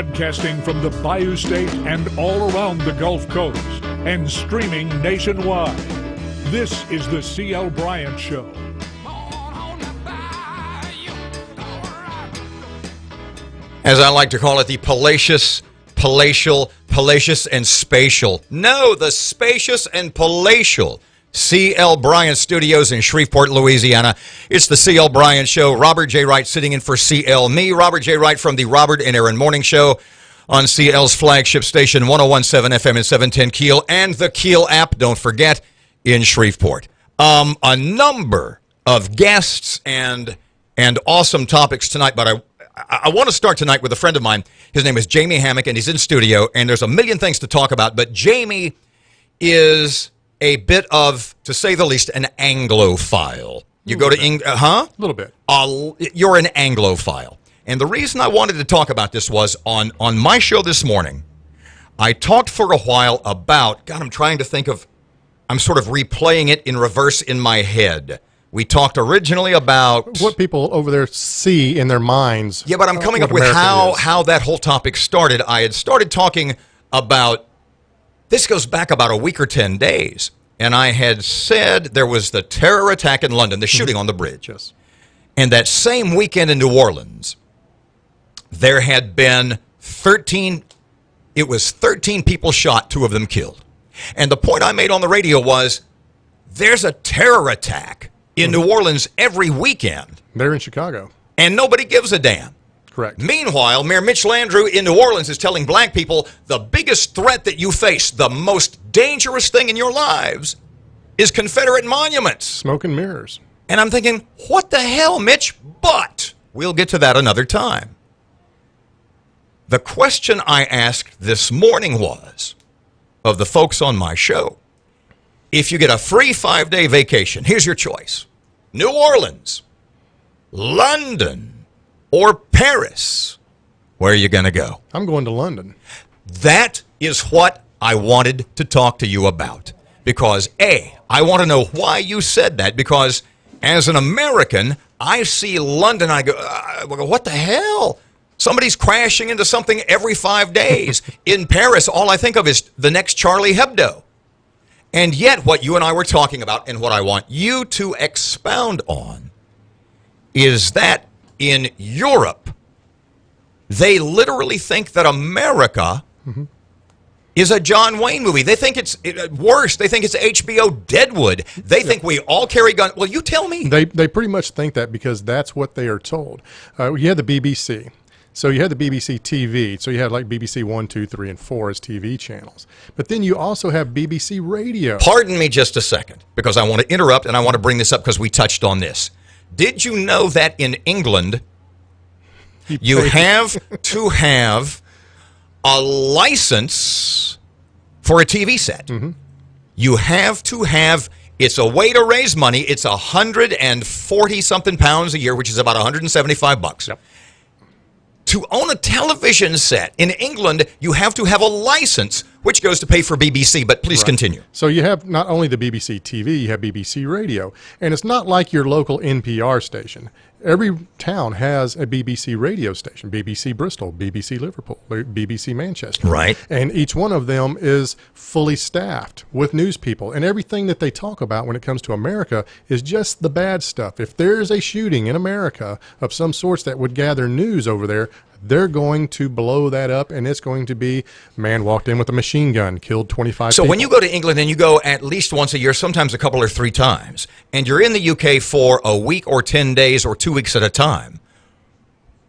Broadcasting from the Bayou State and all around the Gulf Coast and streaming nationwide. This is the C.L. Bryant Show. As I like to call it, the palatial, and spatial. No, the spacious and palatial C.L. Bryant Studios in Shreveport, Louisiana. It's the C.L. Bryant Show. Robert J. Wright sitting in for C.L. Me, Robert J. Wright from the Robert and Aaron Morning Show on C.L.'s flagship station, 101.7 FM and 710 Keel, and the Keel app, don't forget, in Shreveport. A number of guests and awesome topics tonight, but I want to start tonight with a friend of mine. His name is Jamie Hammock, and he's in studio, and there's a million things to talk about, but Jamie is a bit of, to say the least, an Anglophile. You go to A little bit. You're an Anglophile. And the reason I wanted to talk about this was on my show this morning, I talked for a while about, God, I'm sort of replaying it in reverse in my head. We talked originally about what people over there see in their minds. Yeah, but I'm coming up with how that whole topic started. I had started talking about, this goes back about a week or 10 days, and I had said there was the terror attack in London, the shooting on the bridge. Yes. And that same weekend in New Orleans, there had been 13 people shot, 2 of them killed. And the point I made on the radio was, there's a terror attack in New Orleans every weekend. They're in Chicago. And nobody gives a damn. Correct. Meanwhile, Mayor Mitch Landrieu in New Orleans is telling black people the biggest threat that you face, the most dangerous thing in your lives, is Confederate monuments. Smoke and mirrors. And I'm thinking, what the hell, Mitch? But we'll get to that another time. The question I asked this morning was, of the folks on my show, if you get a free 5-day vacation, here's your choice. New Orleans, London, or Paris. Where are you going to go? I'm going to London. That is what I wanted to talk to you about. Because, A, I want to know why you said that. Because as an American, I see London, I go, what the hell? Somebody's crashing into something every 5 days. In Paris, all I think of is the next Charlie Hebdo. And yet, what you and I were talking about, and what I want you to expound on, is that in Europe, they literally think that America is a John Wayne movie. They think it's worse. They think it's HBO Deadwood. They think we all carry guns. Well, you tell me. They pretty much think that because that's what they are told. You had the BBC. So you had the BBC TV. So you had like BBC 1, 2, 3, and 4 as TV channels. But then you also have BBC Radio. Pardon me just a second, because I want to interrupt and I want to bring this up because we touched on this. Did you know that in England, you have to have a license for a TV set? You have to have, it's a way to raise money. It's 140-something pounds a year, which is about $175. Yep. To own a television set in England, you have to have a license, which goes to pay for BBC, but please continue. So you have not only the BBC TV, you have BBC Radio, and it's not like your local NPR station. Every town has a BBC radio station, BBC Bristol, BBC Liverpool, BBC Manchester. Right. And each one of them is fully staffed with news people. And everything that they talk about when it comes to America is just the bad stuff. If there's a shooting in America of some sorts that would gather news over there, they're going to blow that up, and it's going to be, man walked in with a machine gun, killed 25 So people. when you go to England, and you go at least once a year, sometimes a couple or 3 times, and you're in the UK for a week or 10 days or 2 weeks at a time,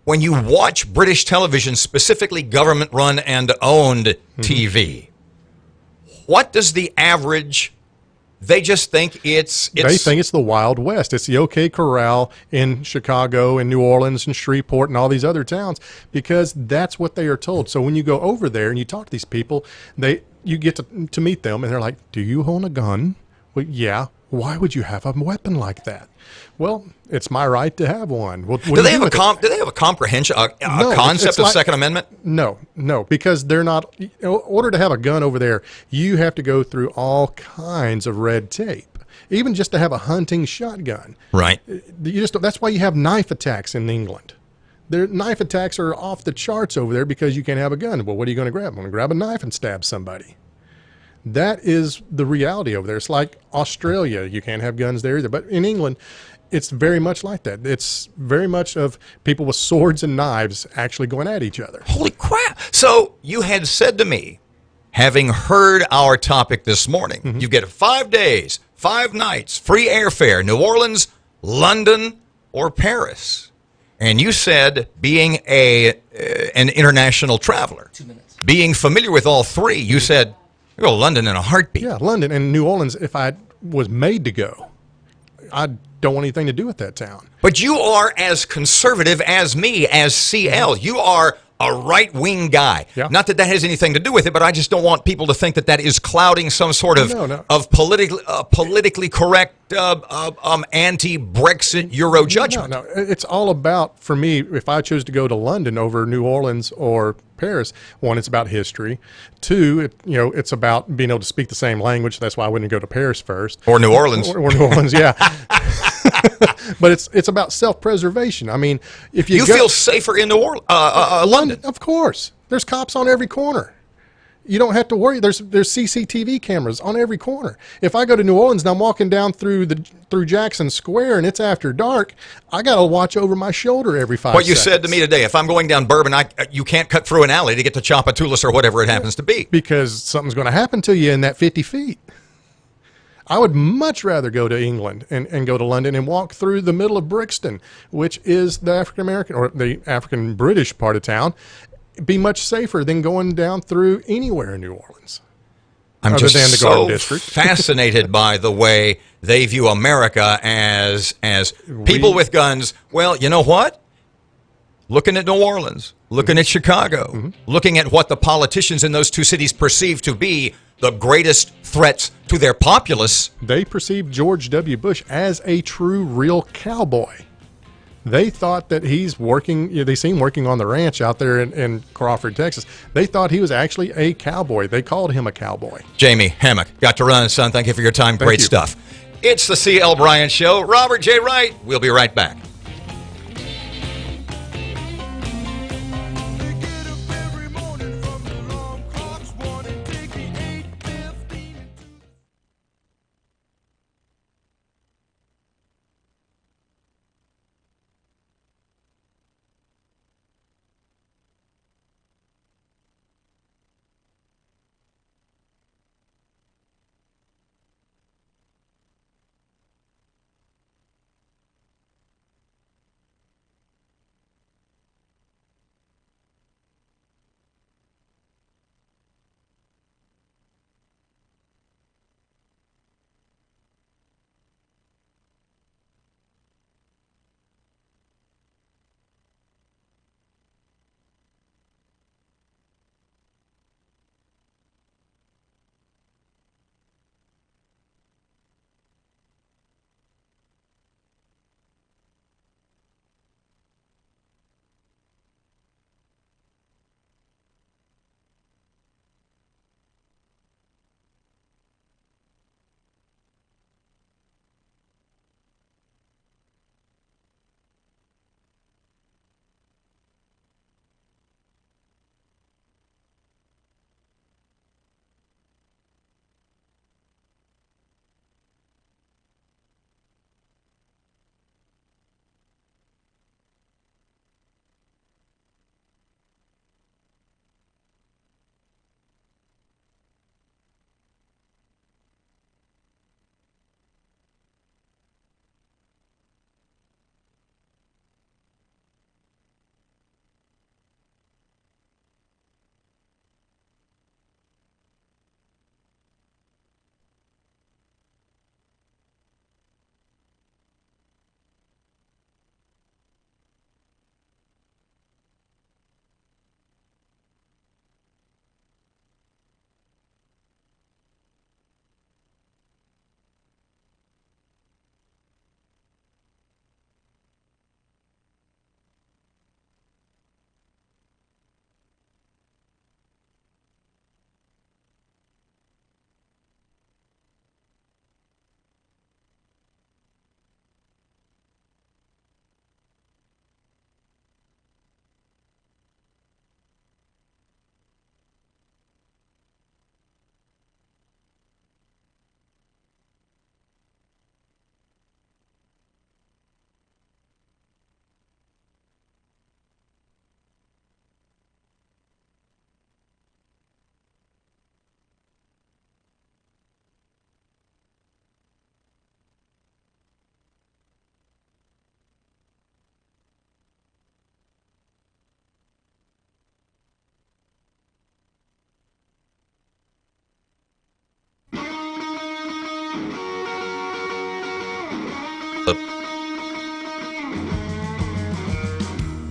when you watch British television, specifically government-run and owned TV, what does the average... They just think it's... They think it's the Wild West. It's the OK Corral in Chicago and New Orleans and Shreveport and all these other towns, because that's what they are told. So when you go over there and you talk to these people, you get to meet them, and they're like, do you own a gun? Well, yeah. Why would you have a weapon like that? Well, it's my right to have one. Do they have a comprehension, concept of Second Amendment? No, because they're not. In order to have a gun over there, you have to go through all kinds of red tape. Even just to have a hunting shotgun. Right. That's why you have knife attacks in England. Their knife attacks are off the charts over there because you can't have a gun. Well, what are you going to grab? I'm going to grab a knife and stab somebody. That is the reality over there. It's like Australia. You can't have guns there either. But in England, it's very much like that. It's very much of people with swords and knives actually going at each other. Holy crap. So you had said to me, having heard our topic this morning, you get 5 days, 5 nights, free airfare, New Orleans, London, or Paris. And you said, being an international traveler, being familiar with all three, you said, you go to London in a heartbeat. Yeah, London and New Orleans, if I was made to go, I don't want anything to do with that town. But you are as conservative as me, as CL. You are a right-wing guy. Yeah. Not that that has anything to do with it, but I just don't want people to think that that is clouding some sort of of politically correct anti-Brexit Euro judgment. No, it's all about, for me, if I choose to go to London over New Orleans or Paris, one, it's about history. Two, it's about being able to speak the same language. That's why I wouldn't go to Paris first. Or New Orleans. Or New Orleans, yeah. But it's about self-preservation. I mean, if you feel safer in New Orleans, London. Of course. There's cops on every corner. You don't have to worry. There's CCTV cameras on every corner. If I go to New Orleans and I'm walking down through Jackson Square and it's after dark, I got to watch over my shoulder every 5 seconds. What you said to me today, if I'm going down Bourbon, you can't cut through an alley to get to Chapatoulas or whatever it happens to be. Because something's going to happen to you in that 50 feet. I would much rather go to England and go to London and walk through the middle of Brixton, which is the African-American or the African-British part of town, be much safer than going down through anywhere in New Orleans. I'm other just than the so Garden District. fascinated by the way they view America as people with guns. Well, you know what? Looking at New Orleans, looking at Chicago, looking at what the politicians in those two cities perceive to be the greatest threats to their populace. They perceived George W. Bush as a true, real cowboy. They thought that he's working, they seen working on the ranch out there in Crawford, Texas. They thought he was actually a cowboy. They called him a cowboy. Jamie Hammock, got to run, son. Thank you for your time. Great stuff. It's the C.L. Bryant Show. Robert J. Wright. We'll be right back.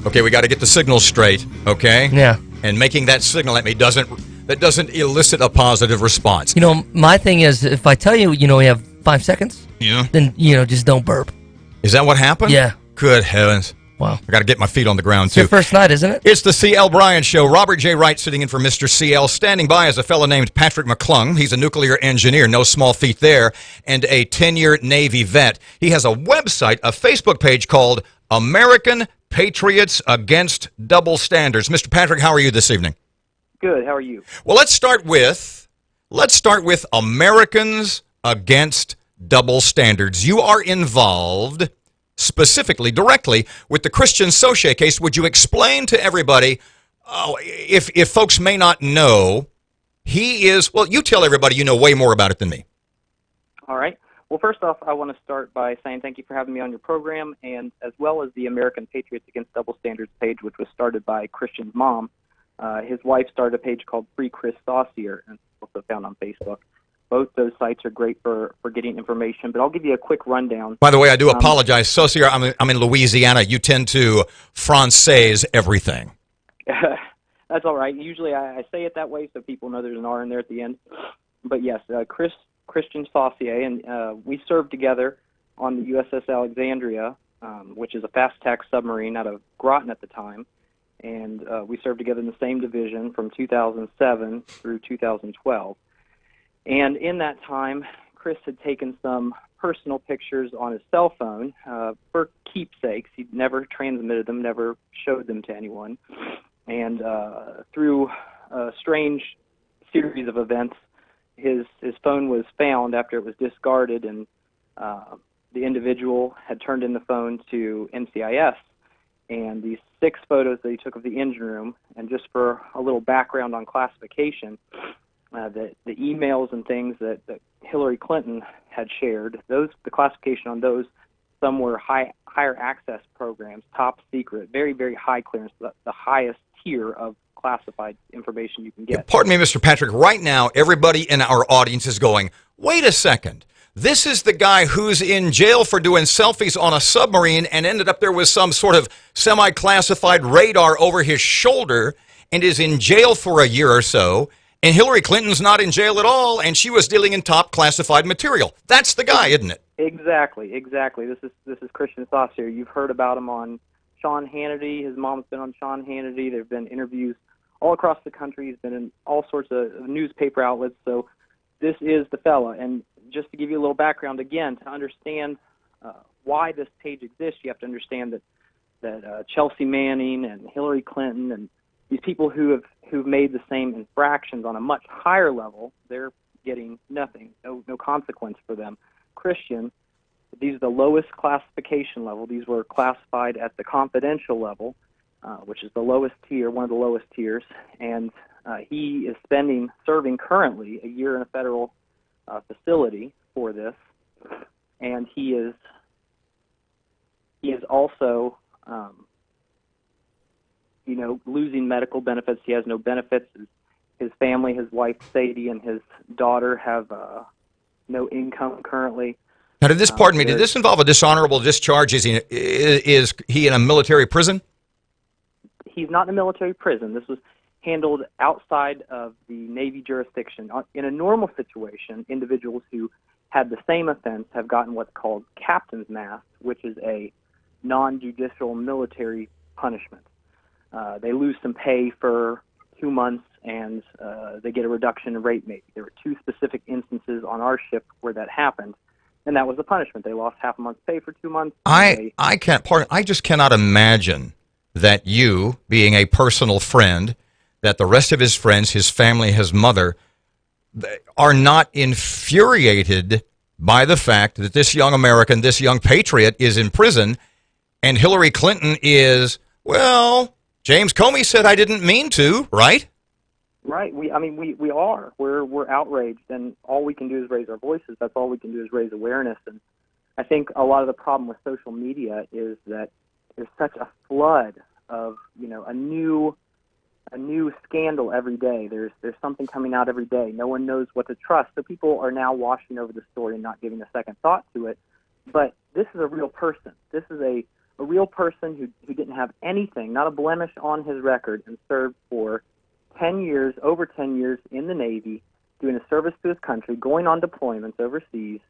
Okay, we got to get the signal straight, okay? Yeah. And making that signal at me doesn't elicit a positive response. You know, my thing is, if I tell you, we have 5 seconds, Yeah. then, just don't burp. Is that what happened? Yeah. Good heavens. Wow. I got to get my feet on the ground, It's too. your first night, isn't it? It's the C.L. Bryant Show. Robert J. Wright sitting in for Mr. C.L. Standing by is a fellow named Patrick McClung. He's a nuclear engineer, no small feat there, and a 10-year Navy vet. He has a website, a Facebook page called American Patriots Against Double Standards. Mr. Patrick, how are you this evening? Good. How are you? Well, let's start with Americans Against Double Standards. You are involved specifically, directly, with the Christian Saucier case. Would you explain to everybody, if folks may not know, he is, well, you tell everybody you know way more about it than me. All right. Well, first off, I want to start by saying thank you for having me on your program, and as well as the American Patriots Against Double Standards page, which was started by Christian's mom. His wife started a page called Free Chris Saucier, and also found on Facebook. Both those sites are great for getting information, but I'll give you a quick rundown. By the way, I do apologize. Saucier, I'm in Louisiana. You tend to Francais everything. That's all right. Usually I say it that way so people know there's an R in there at the end. But yes, Christian Saucier, and we served together on the USS Alexandria, which is a fast-attack submarine out of Groton at the time. And we served together in the same division from 2007 through 2012. And in that time, Chris had taken some personal pictures on his cell phone for keepsakes. He never transmitted them, never showed them to anyone. And through a strange series of events, his phone was found after it was discarded, and the individual had turned in the phone to NCIS. And these 6 photos that he took of the engine room, and just for a little background on classification, the emails and things that Hillary Clinton had shared, the classification on those, some were higher access programs, top secret, very, very high clearance, the highest tier of classified information you can get. Pardon me, Mr. Patrick. Right now, everybody in our audience is going, wait a second. This is the guy who's in jail for doing selfies on a submarine and ended up there with some sort of semi-classified radar over his shoulder and is in jail for a year or so. And Hillary Clinton's not in jail at all, and she was dealing in top classified material. That's the guy, isn't it? Exactly. This is Christian Saucier. You've heard about him on Sean Hannity. His mom's been on Sean Hannity. There have been interviews all across the country. He's been in all sorts of newspaper outlets. So this is the fella. And just to give you a little background, again, to understand why this page exists, you have to understand that Chelsea Manning and Hillary Clinton and these people who've made the same infractions on a much higher level, they're getting nothing, no consequence for them. Christian, these are the lowest classification level. These were classified at the confidential level, which is the lowest tier, one of the lowest tiers, and he is serving currently a year in a federal facility for this, and he is also losing medical benefits. He has no benefits. His family, his wife Sadie and his daughter have no income currently. Now, did this involve a dishonorable discharge? Is he in a military prison? He's not in a military prison. This was handled outside of the Navy jurisdiction. In a normal situation, individuals who had the same offense have gotten what's called captain's mast, which is a non-judicial military punishment. They lose some pay for 2 months, and they get a reduction in rate maybe. There were 2 specific instances on our ship where that happened, and that was the punishment. They lost half a month's pay for 2 months. I just cannot imagine that you, being a personal friend, that the rest of his friends, his family, his mother, are not infuriated by the fact that this young American, this young patriot is in prison, and Hillary Clinton is, well, James Comey said I didn't mean to, right? Right. We are. We're outraged, and all we can do is raise our voices. That's all we can do is raise awareness. And I think a lot of the problem with social media is that there's such a flood of a new scandal every day. There's something coming out every day. No one knows what to trust. So people are now washing over the story and not giving a second thought to it. But this is a real person. This is a real person who didn't have anything, not a blemish on his record, and served for 10 years, over 10 years in the Navy, doing a service to his country, going on deployments overseas,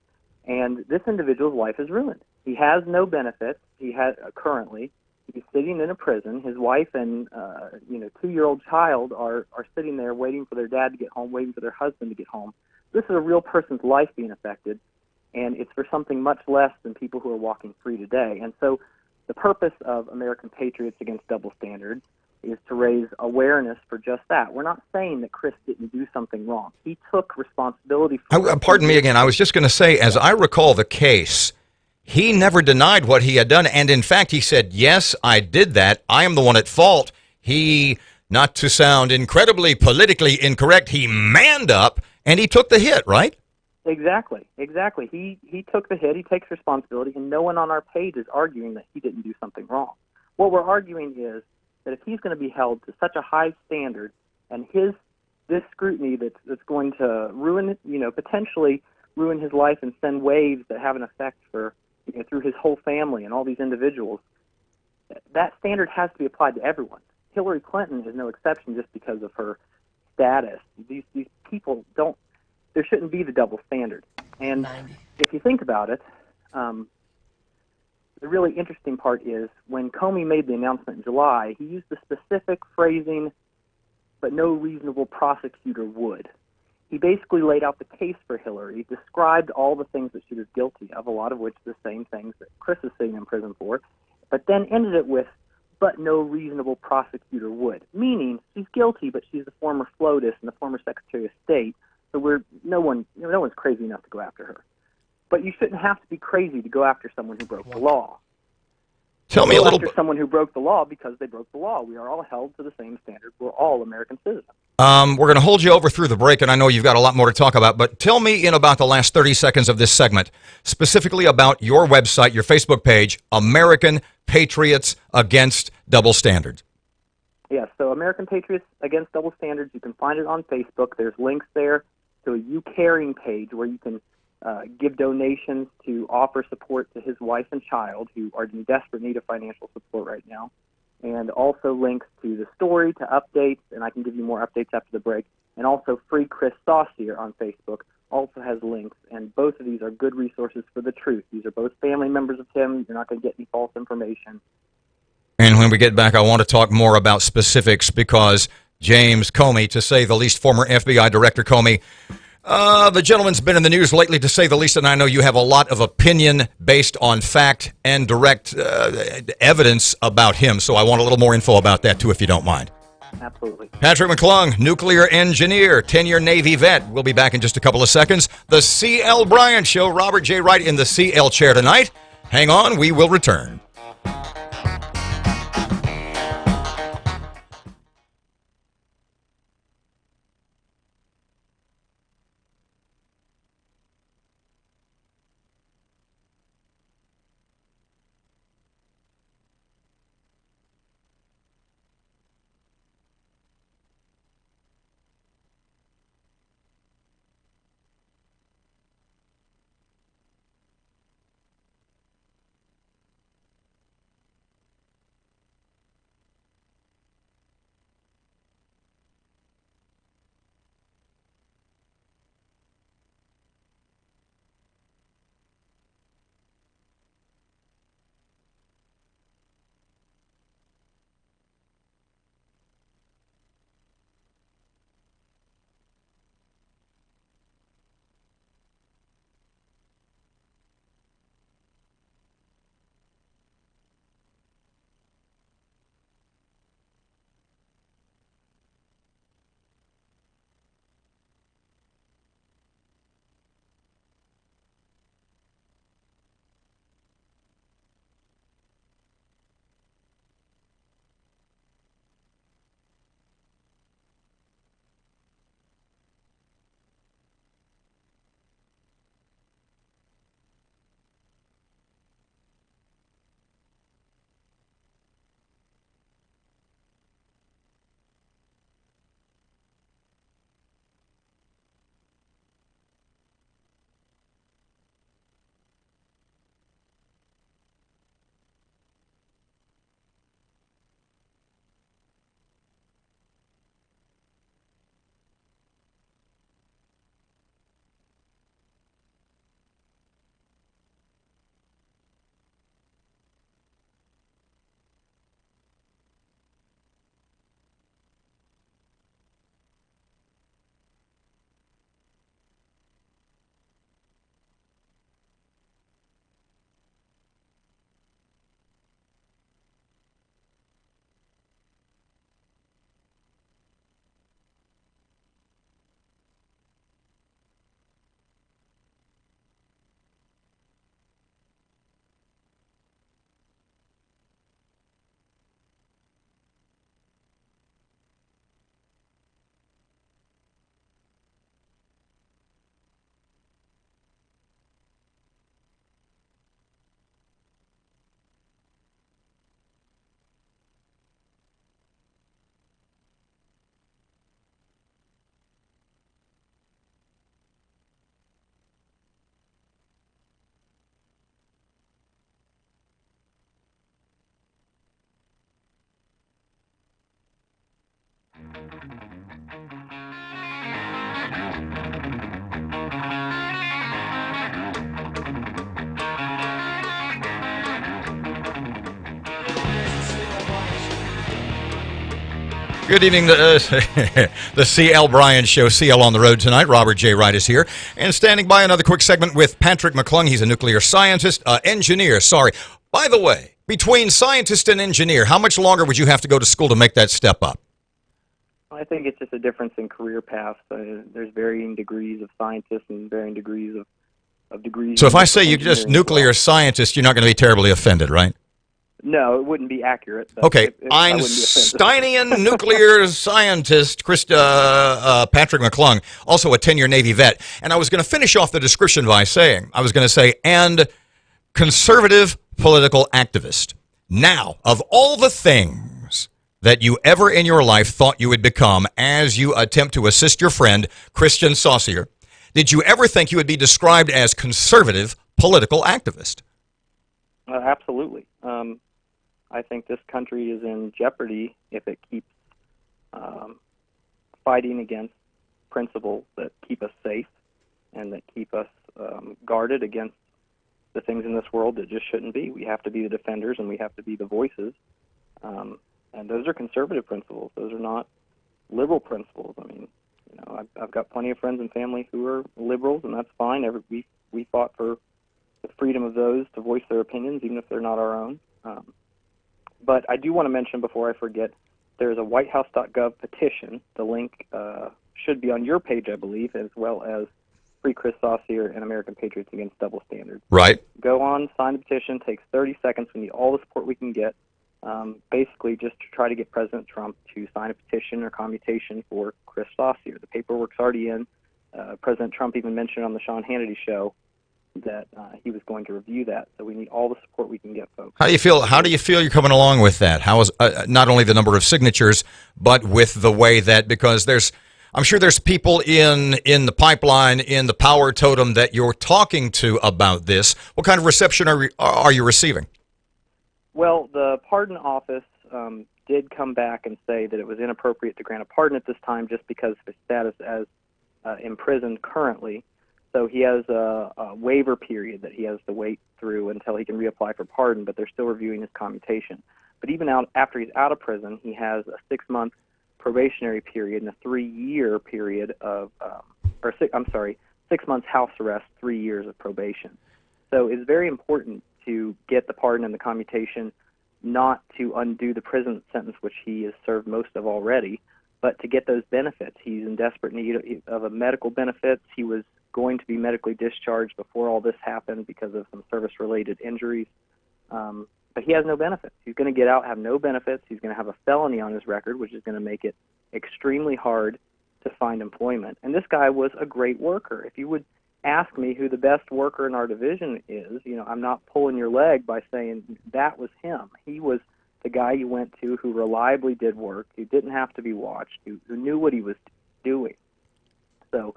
and this individual's life is ruined. He has no benefits. He has currently. He's sitting in a prison. His wife and 2-year-old child are sitting there waiting for their dad to get home, waiting for their husband to get home. This is a real person's life being affected, and it's for something much less than people who are walking free today. And so the purpose of American Patriots Against Double Standards is to raise awareness for just that. We're not saying that Chris didn't do something wrong. He took responsibility for it. Pardon me again. I was just going to say, as I recall the case, he never denied what he had done. And in fact, he said, yes, I did that. I am the one at fault. He, not to sound incredibly politically incorrect, he manned up and he took the hit, right? Exactly. He took the hit. He takes responsibility, and no one on our page is arguing that he didn't do something wrong. What we're arguing is that if he's going to be held to such a high standard, and this scrutiny that's going to potentially ruin his life and send waves that have an effect for through his whole family and all these individuals, that standard has to be applied to everyone. Hillary Clinton is no exception just because of her status. These people don't. There shouldn't be the double standard. And if you think about it, the really interesting part is when Comey made the announcement in July, he used the specific phrasing, but no reasonable prosecutor would. He basically laid out the case for Hillary, described all the things that she was guilty of, a lot of which are the same things that Chris is sitting in prison for, but then ended it with, but no reasonable prosecutor would, meaning she's guilty, but she's the former FLOTUS and the former Secretary of State, so no one's crazy enough to go after her. But you shouldn't have to be crazy to go after someone who broke the law. Tell me a little bit. Someone who broke the law because they broke the law. We are all held to the same standard. We're all American citizens. We're going to hold you over through the break, and I know you've got a lot more to talk about, but tell me in about the last 30 seconds of this segment, specifically about your website, your Facebook page, American Patriots Against Double Standards. Yes, so American Patriots Against Double Standards, you can find it on Facebook. There's links there to a You Caring page where you can give donations to offer support to his wife and child who are in desperate need of financial support right now, and also links to the story, to updates, and I can give you more updates after the break, and also Free Chris Saucier on Facebook also has links, and both of these are good resources for the truth. These are both family members of him. You're not going to get any false information. And when we get back, I want to talk more about specifics because James Comey, to say the least, former FBI Director Comey, the gentleman's been in the news lately, to say the least, and I know you have a lot of opinion based on fact and direct evidence about him, so I want a little more info about that, too, if you don't mind. Absolutely. Patrick McClung, nuclear engineer, 10-year Navy vet. We'll be back in just a couple of seconds. The C.L. Bryant Show. Robert J. Wright in the CL chair tonight. Hang on, we will return. Good evening, the C.L. Bryant Show. CL on the road tonight. Robert J. Wright is here. And standing by, another quick segment with Patrick McClung. He's a nuclear scientist, engineer, sorry. By the way, between scientist and engineer, how much longer would you have to go to school to make that step up? I think it's just a difference in career paths. There's varying degrees of scientists and varying degrees of degrees. So if I say you're just nuclear scientist, you're not going to be terribly offended, right? No, it wouldn't be accurate. Okay, Einsteinian nuclear scientist Patrick McClung, also a 10-year Navy vet. And I was going to finish off the description by saying, and conservative political activist. Now, of all the things that you ever in your life thought you would become as you attempt to assist your friend, Christian Saucier, did you ever think you would be described as conservative political activist? Absolutely. I think this country is in jeopardy if it keeps fighting against principles that keep us safe and that keep us guarded against the things in this world that just shouldn't be. We have to be the defenders and we have to be the voices. And those are conservative principles. Those are not liberal principles. I mean, I've got plenty of friends and family who are liberals, and that's fine. We fought for the freedom of those to voice their opinions, even if they're not our own. But I do want to mention, before I forget, there's a whitehouse.gov petition. The link should be on your page, I believe, as well as Free Chris Saucier and American Patriots Against Double Standards. Right. Go on, sign the petition. Takes 30 seconds. We need all the support we can get. Basically, just to try to get President Trump to sign a petition or commutation for Chris Saucier. The paperwork's already in. President Trump even mentioned on the Sean Hannity show that he was going to review that. So we need all the support we can get, folks. How do you feel? How do you feel you're coming along with that? How is not only the number of signatures, but with the way that, because I'm sure there's people in the pipeline, in the power totem that you're talking to about this. What kind of reception are you receiving? Well, the pardon office did come back and say that it was inappropriate to grant a pardon at this time just because of his status as imprisoned currently. So he has a waiver period that he has to wait through until he can reapply for pardon, but they're still reviewing his commutation. But even after he's out of prison, he has a 6-month probationary period and a 3-year period of, 6 months house arrest, 3 years of probation. So it's very important to get the pardon and the commutation, not to undo the prison sentence, which he has served most of already, but to get those benefits. He's in desperate need of a medical benefits. He was going to be medically discharged before all this happened because of some service-related injuries. But he has no benefits. He's going to get out, have no benefits. He's going to have a felony on his record, which is going to make it extremely hard to find employment. And this guy was a great worker. If you would ask me who the best worker in our division is, I'm not pulling your leg by saying that was him. He was the guy you went to who reliably did work, who didn't have to be watched, who knew what he was doing. So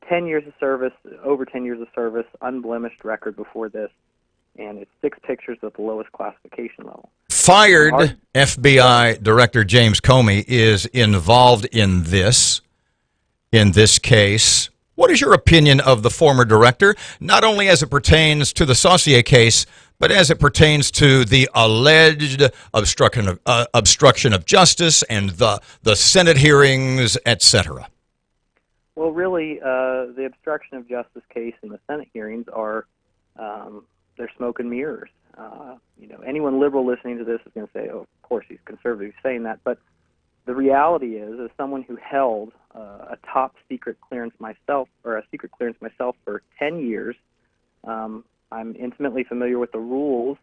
10 years of service, over 10 years of service, unblemished record before this, and it's 6 pictures at the lowest classification level. Fired FBI Director James Comey is involved in this case. What is your opinion of the former director, not only as it pertains to the Saucier case, but as it pertains to the alleged obstruction of justice and the Senate hearings, etc.? Well, really, the obstruction of justice case and the Senate hearings are they're smoke and mirrors. Anyone liberal listening to this is going to say, "Oh, of course he's conservative saying that," but the reality is, as someone who held a top secret clearance myself, or a secret clearance myself for 10 years, I'm intimately familiar with the rules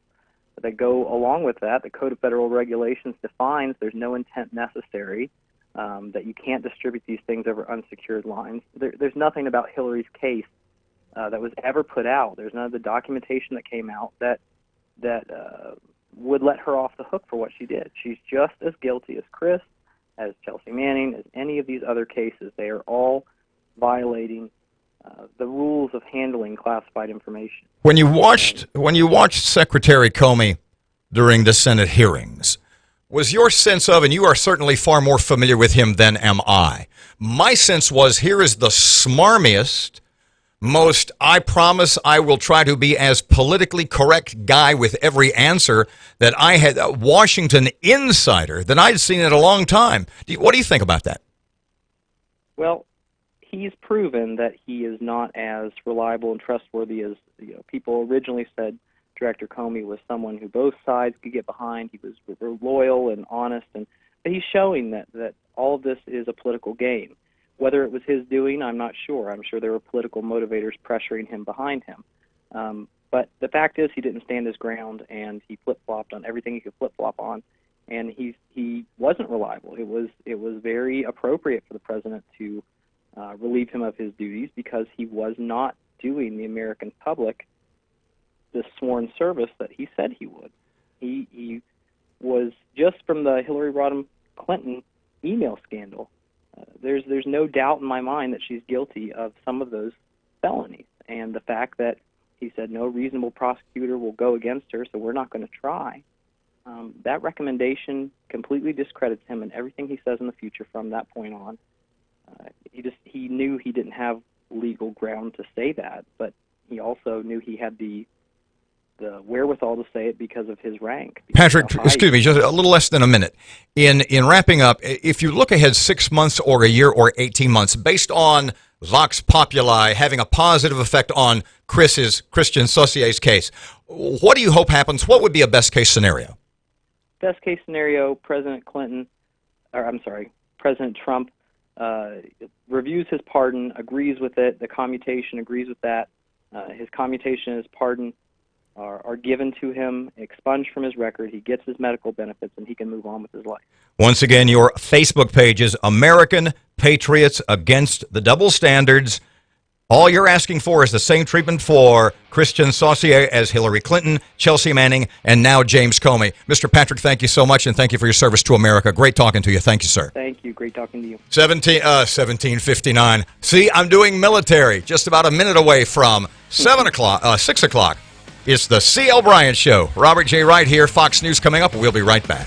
that go along with that. The Code of Federal Regulations defines there's no intent necessary, that you can't distribute these things over unsecured lines. There's nothing about Hillary's case that was ever put out. There's none of the documentation that came out that would let her off the hook for what she did. She's just as guilty as Chris, as Chelsea Manning, as any of these other cases. They are all violating the rules of handling classified information. When you watched Secretary Comey during the Senate hearings, was your sense of, and you are certainly far more familiar with him than am I, my sense was, here is the smarmiest, most I promise I will try to be as politically correct guy with every answer that I had, a Washington insider that I'd seen in a long time. What do you think about that? Well, he's proven that he is not as reliable and trustworthy as people originally said. Director Comey was someone who both sides could get behind. He was loyal and honest, but he's showing that all of this is a political game. Whether it was his doing, I'm not sure. I'm sure there were political motivators pressuring him behind him. But the fact is, he didn't stand his ground, and he flip-flopped on everything he could flip-flop on, and he wasn't reliable. It was very appropriate for the president to relieve him of his duties because he was not doing the American public the sworn service that he said he would. He was, just from the Hillary Rodham Clinton email scandal, there's no doubt in my mind that she's guilty of some of those felonies. And the fact that he said no reasonable prosecutor will go against her, so we're not going to try, that recommendation completely discredits him and everything he says in the future from that point on. He knew he didn't have legal ground to say that, but he also knew he had the wherewithal to say it because of his rank. Patrick, excuse me, just a little less than a minute. In wrapping up, if you look ahead 6 months or a year or 18 months, based on Vox Populi having a positive effect on Christian Sausier's case, what do you hope happens? What would be a best case scenario? Best case scenario, President Trump reviews his pardon, agrees with it. The commutation agrees with that. His commutation and his pardon are given to him, expunged from his record. He gets his medical benefits, and he can move on with his life. Once again, your Facebook page is American Patriots Against the Double Standards. All you're asking for is the same treatment for Christian Saucier as Hillary Clinton, Chelsea Manning, and now James Comey. Mr. Patrick, thank you so much, and thank you for your service to America. Great talking to you. Thank you, sir. Thank you. Great talking to you. 1759. See, I'm doing military. Just about a minute away from 6 o'clock. It's the C.L. Bryant Show. Robert J. Wright here. Fox News coming up. We'll be right back.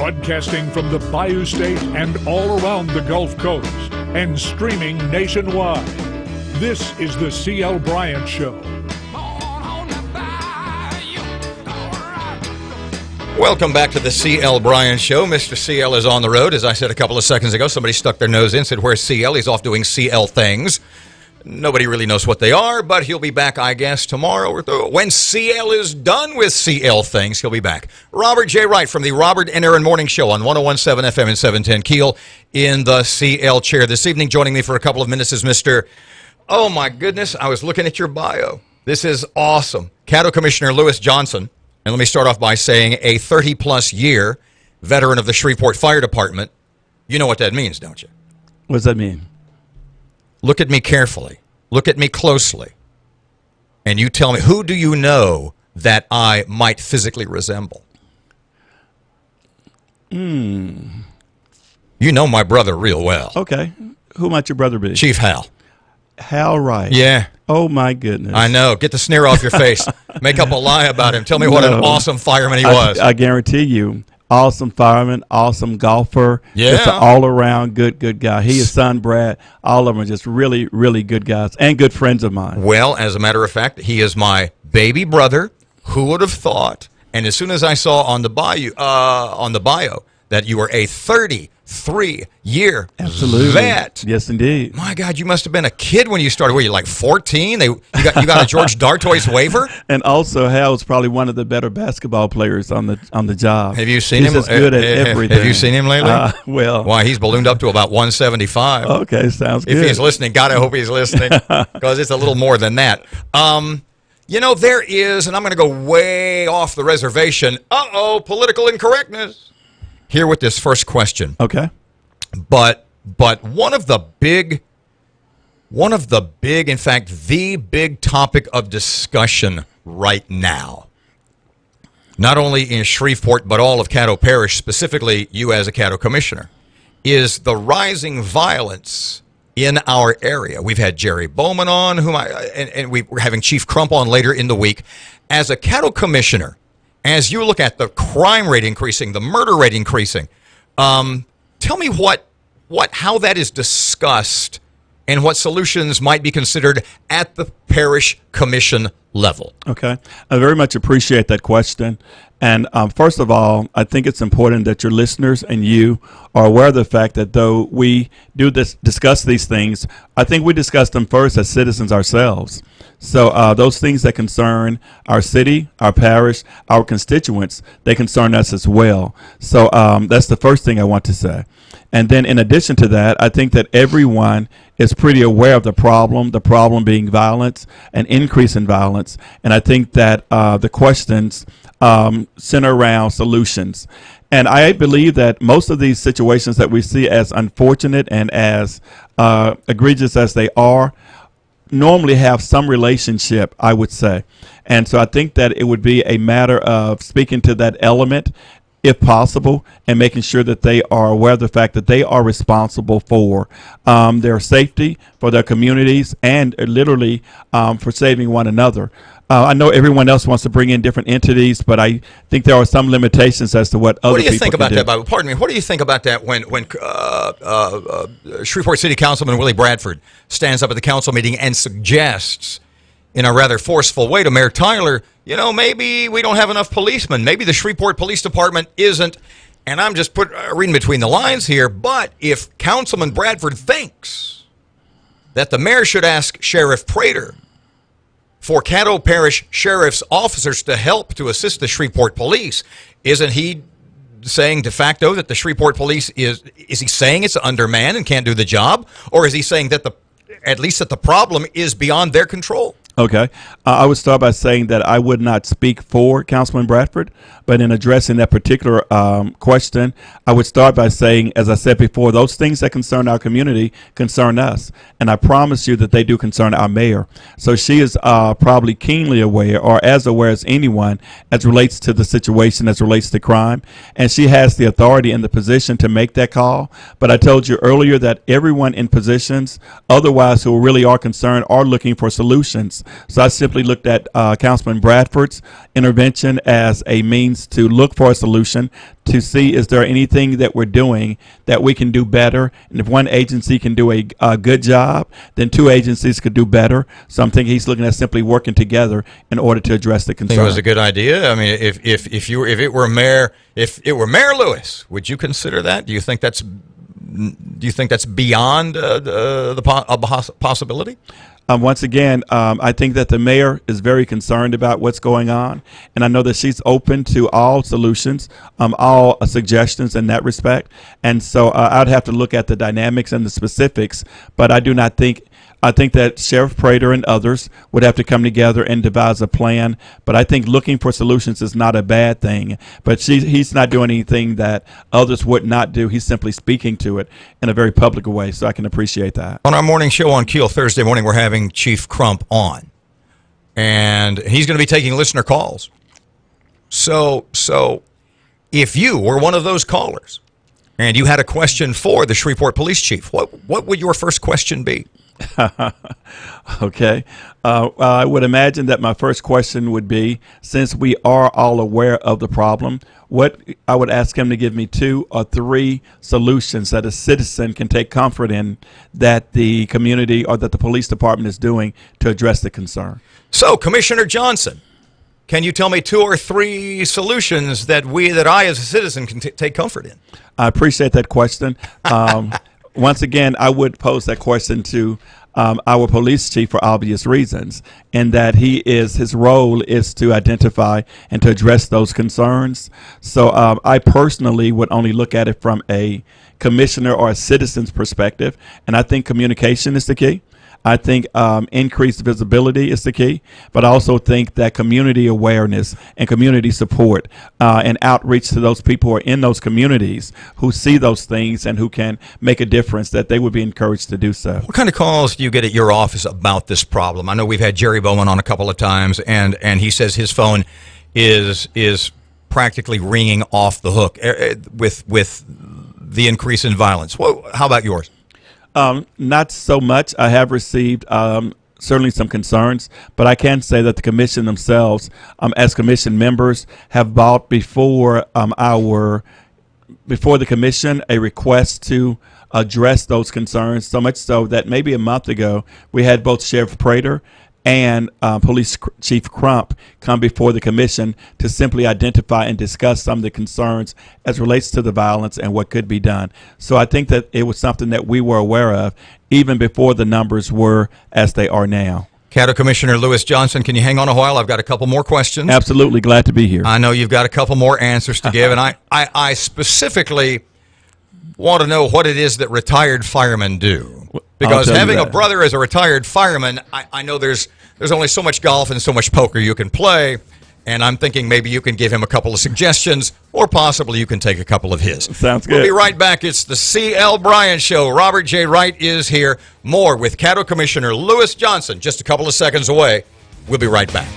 Broadcasting from the Bayou State and all around the Gulf Coast and streaming nationwide. This is the C.L. Bryant Show. Welcome back to the C.L. Bryant Show. Mr. C.L. is on the road. As I said a couple of seconds ago, somebody stuck their nose in, said, "Where's C.L.?" He's off doing C.L. things. Nobody really knows what they are, but he'll be back, I guess, tomorrow or when C.L. is done with C.L. things. He'll be back. Robert J. Wright from the Robert and Aaron Morning Show on 101.7 FM and 710 Keel in the C.L. chair. This evening, joining me for a couple of minutes is Mr. Oh, my goodness, I was looking at your bio. This is awesome. Caddo Commissioner Lewis Johnson. And let me start off by saying a 30-plus year veteran of the Shreveport Fire Department. You know what that means, don't you? What does that mean? Look at me carefully. Look at me closely. And you tell me, who do you know that I might physically resemble? You know my brother real well. Okay. Who might your brother be? Chief Hal. Hal Wright. Yeah. Oh, my goodness. I know. Get the sneer off your face. Make up a lie about him. Tell me what an awesome fireman he was. I guarantee you. Awesome fireman, awesome golfer, just an all-around good guy. He, his son, Brad, all of them are just really, really good guys and good friends of mine. Well, as a matter of fact, he is my baby brother. Who would have thought? And as soon as I saw on the bio that you were a 33-year vet. Yes, indeed. My God, you must have been a kid when you started. Were you like 14? You got a George Dartois waiver? And also, Hal was probably one of the better basketball players on the job. Have you seen him? He's just good at everything. Have you seen him lately? Well. Why, he's ballooned up to about 175. Okay, sounds good. If he's listening, God, I hope he's listening, because it's a little more than that. There is, and I'm going to go way off the reservation, political incorrectness here with this first question. Okay. But one of the big, in fact, the big topic of discussion right now, not only in Shreveport, but all of Caddo Parish, specifically you as a Caddo Commissioner, is the rising violence in our area. We've had Jerry Bowman on, and we're having Chief Crump on later in the week. As a Caddo Commissioner, as you look at the crime rate increasing, the murder rate increasing, tell me how that is discussed and what solutions might be considered at the parish commission level. Okay. I very much appreciate that question. And first of all, I think it's important that your listeners and you are aware of the fact that though we do discuss these things, I think we discuss them first as citizens ourselves. So those things that concern our city, our parish, our constituents, they concern us as well. So that's the first thing I want to say. And then in addition to that, I think that everyone is pretty aware of the problem being violence, an increase in violence. And I think that the questions center around solutions. And I believe that most of these situations that we see as unfortunate and as egregious as they are, normally have some relationship, I would say. And so I think that it would be a matter of speaking to that element, if possible, and making sure that they are aware of the fact that they are responsible for their safety, for their communities, and literally for saving one another. I know everyone else wants to bring in different entities, but I think there are some limitations as to what other people can do. What do you think about that, Bob? Pardon me. What do you think about that when Shreveport City Councilman Willie Bradford stands up at the council meeting and suggests in a rather forceful way to Mayor Tyler, maybe we don't have enough policemen. Maybe the Shreveport Police Department isn't, and I'm just reading between the lines here, but if Councilman Bradford thinks that the mayor should ask Sheriff Prater for Caddo Parish Sheriff's officers to help to assist the Shreveport Police, isn't he saying de facto that the Shreveport Police is he saying it's undermanned and can't do the job? Or is he saying that at least the problem is beyond their control? Okay. I would start by saying that I would not speak for Councilman Bradford, but in addressing that particular question, I would start by saying, as I said before, those things that concern our community concern us. And I promise you that they do concern our mayor. So she is probably keenly aware, or as aware as anyone, as relates to the situation, as relates to crime. And she has the authority and the position to make that call. But I told you earlier that everyone in positions, otherwise who really are concerned, are looking for solutions. solutions. So I simply looked at Councilman Bradford's intervention as a means to look for a solution, to see is there anything that we're doing that we can do better. And if one agency can do a good job, then two agencies could do better. So I'm thinking he's looking at simply working together in order to address the I think concern. it was a good idea. I mean, if it were Mayor Lewis, would you consider that? Do you think that's beyond the possibility? Once again, I think that the mayor is very concerned about what's going on, and I know that she's open to all solutions, all suggestions in that respect. And so I'd have to look at the dynamics and the specifics, but I do not think. I think that Sheriff Prater and others would have to come together and devise a plan. But I think looking for solutions is not a bad thing. But he's not doing anything that others would not do. He's simply speaking to it in a very public way. So I can appreciate that. On our morning show on Keel Thursday morning, we're having Chief Crump on, and he's going to be taking listener calls. So if you were one of those callers and you had a question for the Shreveport Police Chief, what would your first question be? Okay. I would imagine that my first question would be, since we are all aware of the problem, I would ask him to give me 2 or 3 solutions that a citizen can take comfort in that the community or that the police department is doing to address the concern. So, Commissioner Johnson, can you tell me 2 or 3 solutions that I as a citizen can take comfort in? I appreciate that question. Once again, I would pose that question to our police chief for obvious reasons, in that his role is to identify and to address those concerns. So I personally would only look at it from a commissioner or a citizen's perspective, and I think communication is the key. I think increased visibility is the key, but I also think that community awareness and community support and outreach to those people who are in those communities who see those things and who can make a difference, that they would be encouraged to do so. What kind of calls do you get at your office about this problem? I know we've had Jerry Bowman on a couple of times, and he says his phone is practically ringing off the hook with the increase in violence. Well, how about yours? Not so much. I have received certainly some concerns, but I can say that the commission themselves, as commission members, have brought before the commission a request to address those concerns, so much so that maybe a month ago we had both Sheriff Prater and Police Chief Crump come before the commission to simply identify and discuss some of the concerns as relates to the violence and what could be done. So I think that it was something that we were aware of even before the numbers were as they are now. Caddo Commissioner Lewis Johnson, can you hang on a while? I've got a couple more questions. Absolutely. Glad to be here. I know you've got a couple more answers to give, and I specifically want to know what it is that retired firemen do. Because having a brother as a retired fireman, I know there's only so much golf and so much poker you can play, and I'm thinking maybe you can give him a couple of suggestions, or possibly you can take a couple of his. Sounds good. We'll be right back. It's the C.L. Bryant Show. Robert J. Wright is here. More with Caddo Commissioner Lewis Johnson just a couple of seconds away. We'll be right back.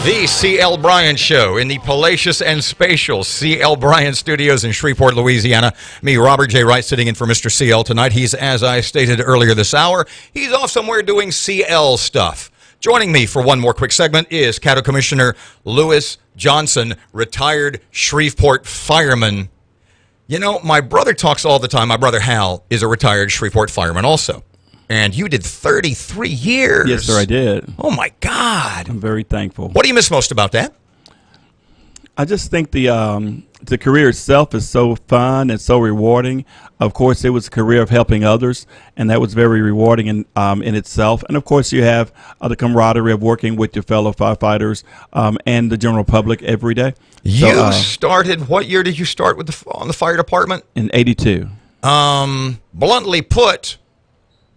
The C.L. Bryant Show in the palatial and spacious C.L. Bryant Studios in Shreveport, Louisiana. Me, Robert J. Wright, sitting in for Mr. C.L. tonight. He's, as I stated earlier this hour, he's off somewhere doing C.L. stuff. Joining me for one more quick segment is Cattle Commissioner Lewis Johnson, retired Shreveport fireman. You know, my brother talks all the time. My brother Hal is a retired Shreveport fireman also. And you did 33 years. Yes, sir, I did. Oh, my God. I'm very thankful. What do you miss most about that? I just think the career itself is so fun and so rewarding. Of course, it was a career of helping others, and that was very rewarding in itself. And, of course, you have the camaraderie of working with your fellow firefighters and the general public every day. You started, what year did you start with on the fire department? In 82. Bluntly put,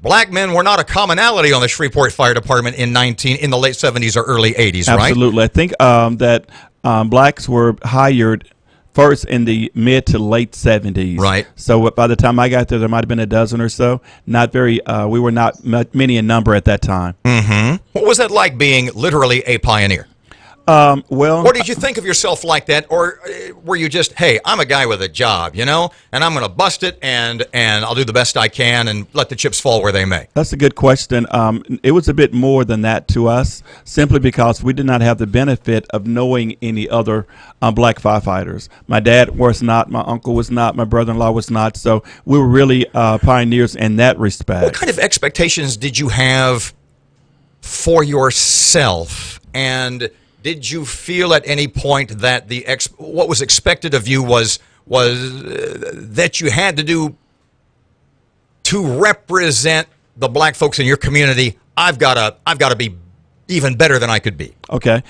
black men were not a commonality on the Shreveport Fire Department in the late 70s or early 80s, right? Absolutely. I think that blacks were hired first in the mid to late 70s. Right. So by the time I got there, there might have been a dozen or so. Not very. We were not many in number at that time. Mm-hmm. What was that like being literally a pioneer? Well, or did you think of yourself like that, or were you just, hey, I'm a guy with a job, you know, and I'm going to bust it, and I'll do the best I can and let the chips fall where they may? That's a good question. It was a bit more than that to us, simply because we did not have the benefit of knowing any other black firefighters. My dad was not, my uncle was not, my brother-in-law was not, so we were really pioneers in that respect. What kind of expectations did you have for yourself, and did you feel at any point that what was expected of you was that you had to do to represent the black folks in your community? I've got to be even better than I could be. Okay.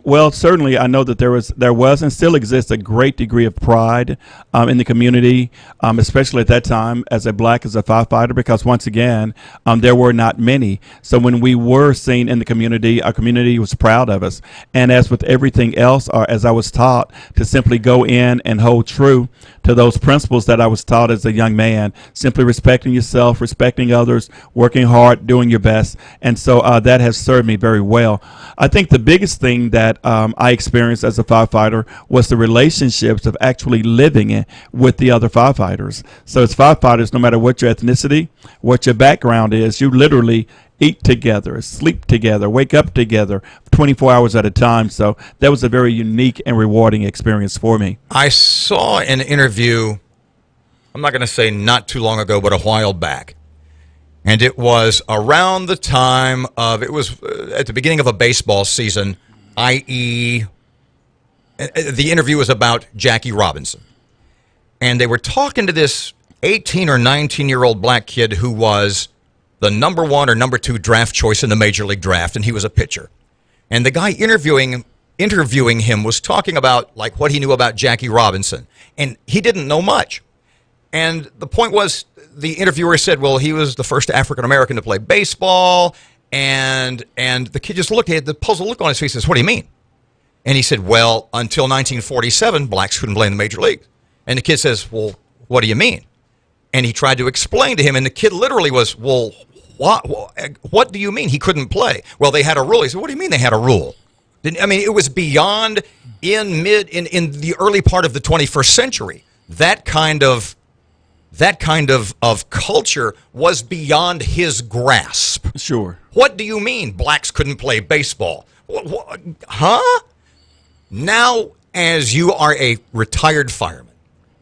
Well, certainly I know that there was and still exists a great degree of pride in the community, especially at that time as a firefighter, because once again, there were not many. So when we were seen in the community, our community was proud of us. And as with everything else, or as I was taught, to simply go in and hold true to those principles that I was taught as a young man, simply respecting yourself, respecting others, working hard, doing your best. And so that has served me very well. I think the biggest thing that I experienced as a firefighter was the relationships of actually living with the other firefighters. So as firefighters, no matter what your ethnicity, what your background is, you literally eat together, sleep together, wake up together 24 hours at a time. So that was a very unique and rewarding experience for me. I saw an interview, I'm not going to say not too long ago, but a while back. And it was around the time of, it was at the beginning of a baseball season, i.e., the interview was about Jackie Robinson. And they were talking to this 18 or 19-year-old black kid who was the number 1 or number 2 draft choice in the Major League Draft, and he was a pitcher. And the guy interviewing him was talking about like what he knew about Jackie Robinson. And he didn't know much. And the point was, the interviewer said, well, he was the first African-American to play baseball, and the kid just looked, he had the puzzled look on his face, and says, what do you mean? And he said, well, until 1947, blacks couldn't play in the major leagues. And the kid says, well, what do you mean? And he tried to explain to him, and the kid literally was, well, what do you mean he couldn't play? Well, they had a rule. He said, what do you mean they had a rule? I mean, it was beyond, in the early part of the 21st century, that kind of culture was beyond his grasp. Sure. What do you mean blacks couldn't play baseball? Huh? Now, as you are a retired fireman,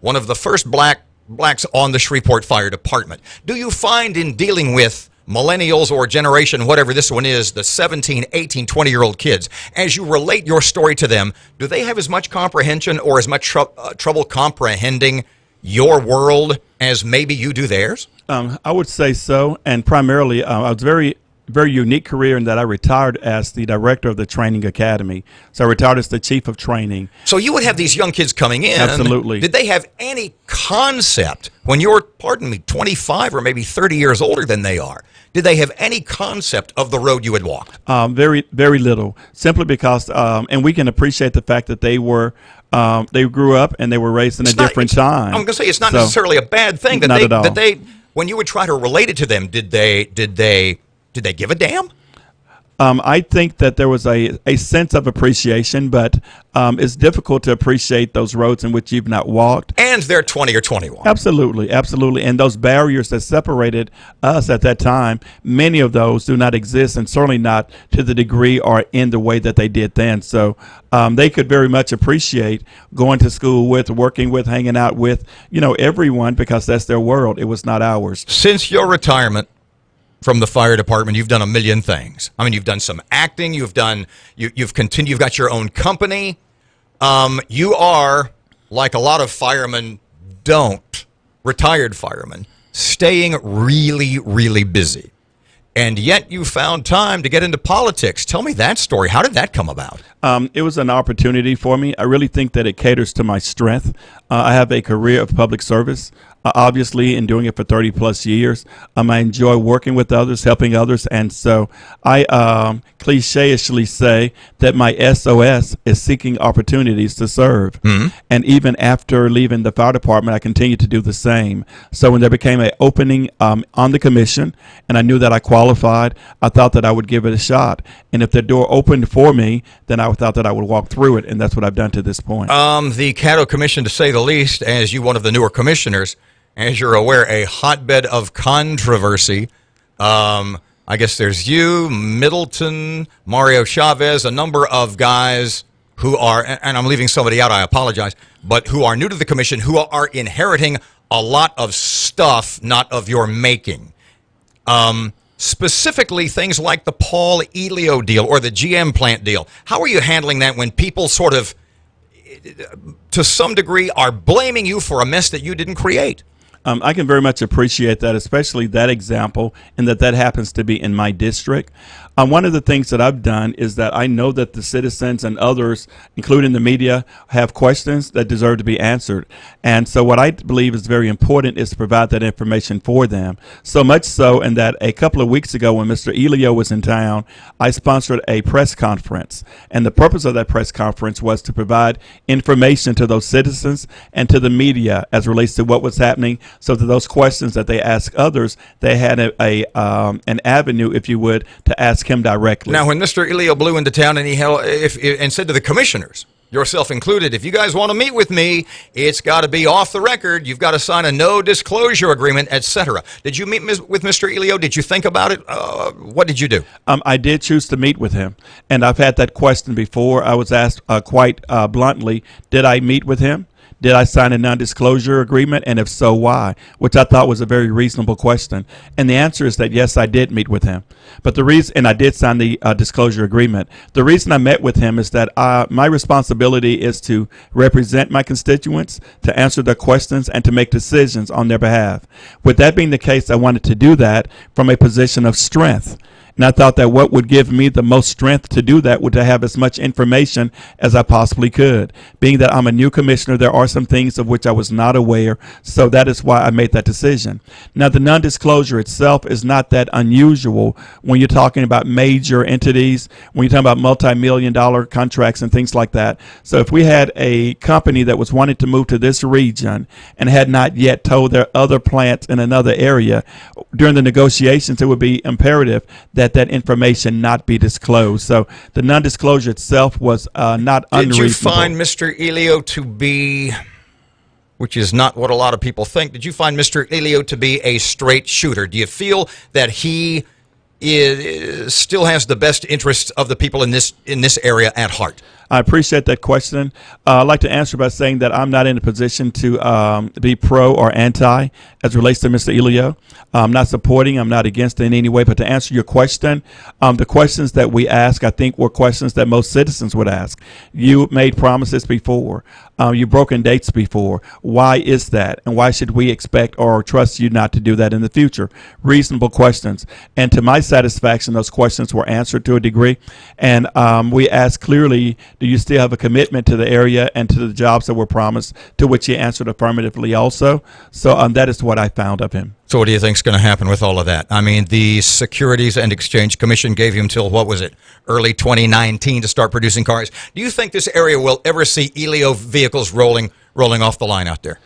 one of the first blacks on the Shreveport Fire Department, do you find in dealing with millennials or generation, whatever this one is, the 17, 18, 20-year-old kids, as you relate your story to them, do they have as much comprehension or as much trouble comprehending your world as maybe you do theirs? I would say so, and primarily I was very unique career in that I retired as the director of the training academy. So I retired as the chief of training. So you would have these young kids coming in. Absolutely. Did they have any concept when you're, 25 or maybe 30 years older than they are? Did they have any concept of the road you had walked? Very, very little. Simply because, and we can appreciate the fact that they grew up and they were raised in a different time. I'm going to say it's not necessarily a bad thing not at all. That they, when you would try to relate it to them, did they give a damn? I think that there was a sense of appreciation, but it's difficult to appreciate those roads in which you've not walked. And they're 20 or 21. Absolutely, absolutely. And those barriers that separated us at that time, many of those do not exist, and certainly not to the degree or in the way that they did then. So they could very much appreciate going to school with, working with, hanging out with, everyone, because that's their world. It was not ours. Since your retirement from the fire department, you've done a million things. I mean, you've done some acting. You've continued. You've got your own company. You are, like a lot of firemen retired firemen, staying really, really busy. And yet you found time to get into politics. Tell me that story. How did that come about? It was an opportunity for me. I really think that it caters to my strength. I have a career of public service, obviously, in doing it for 30 plus years. I enjoy working with others, helping others. And so I cliché-ishly say that my SOS is seeking opportunities to serve. Mm-hmm. And even after leaving the fire department, I continue to do the same. So when there became an opening on the commission, and I knew that I qualified, I thought that I would give it a shot. And if the door opened for me, then I thought that I would walk through it, and that's what I've done to this point. The Caddo Commission, to say the least, as you one of the newer commissioners, as you're aware, a hotbed of controversy. I guess there's you, Middleton, Mario Chavez, a number of guys who are, and I'm leaving somebody out, I apologize, but who are new to the commission, who are inheriting a lot of stuff not of your making. Specifically, things like the Paul Elio deal or the GM plant deal. How are you handling that when people sort of, to some degree, are blaming you for a mess that you didn't create? I can very much appreciate that, especially that example, and that happens to be in my district. One of the things that I've done is that I know that the citizens and others, including the media, have questions that deserve to be answered. And so what I believe is very important is to provide that information for them. So much so, in that a couple of weeks ago when Mr. Elio was in town, I sponsored a press conference. And the purpose of that press conference was to provide information to those citizens and to the media as relates to what was happening, so that those questions that they ask others, they had an avenue, if you would, to ask him directly. Now, when Mr. Elio blew into town and he and said to the commissioners, yourself included, if you guys want to meet with me, it's got to be off the record. You've got to sign a no disclosure agreement, etc. Did you meet with Mr. Elio? Did you think about it? What did you do? I did choose to meet with him, and I've had that question before. I was asked quite bluntly, did I meet with him? Did I sign a non-disclosure agreement? And if so, why? Which I thought was a very reasonable question. And the answer is that, yes, I did meet with him. But the reason, and I did sign the disclosure agreement. The reason I met with him is that my responsibility is to represent my constituents, to answer their questions, and to make decisions on their behalf. With that being the case, I wanted to do that from a position of strength. And I thought that what would give me the most strength to do that would to have as much information as I possibly could. Being that I'm a new commissioner, there are some things of which I was not aware, so that is why I made that decision. Now, the non-disclosure itself is not that unusual when you're talking about major entities, when you're talking about multi-million-dollar contracts and things like that. So if we had a company that was wanting to move to this region and had not yet told their other plants in another area, during the negotiations, it would be imperative that information not be disclosed. So the non-disclosure itself was not unreasonable. Did you find Mr. Elio to be, which is not what a lot of people think, did you find Mr. Elio to be a straight shooter? Do you feel that he still has the best interests of the people in this area at heart? I appreciate that question. I'd like to answer by saying that I'm not in a position to be pro or anti as it relates to Mr. Elio. I'm not supporting, I'm not against it in any way, but to answer your question, the questions that we ask, I think, were questions that most citizens would ask. You made promises before. You've broken dates before. Why is that? And why should we expect or trust you not to do that in the future? Reasonable questions. And to my satisfaction, those questions were answered to a degree. And we asked clearly, do you still have a commitment to the area and to the jobs that were promised, to which he answered affirmatively also. So that is what I found of him. So what do you think is going to happen with all of that? I mean, the Securities and Exchange Commission gave him till, what was it, early 2019 to start producing cars. Do you think this area will ever see Elio vehicles rolling off the line out there?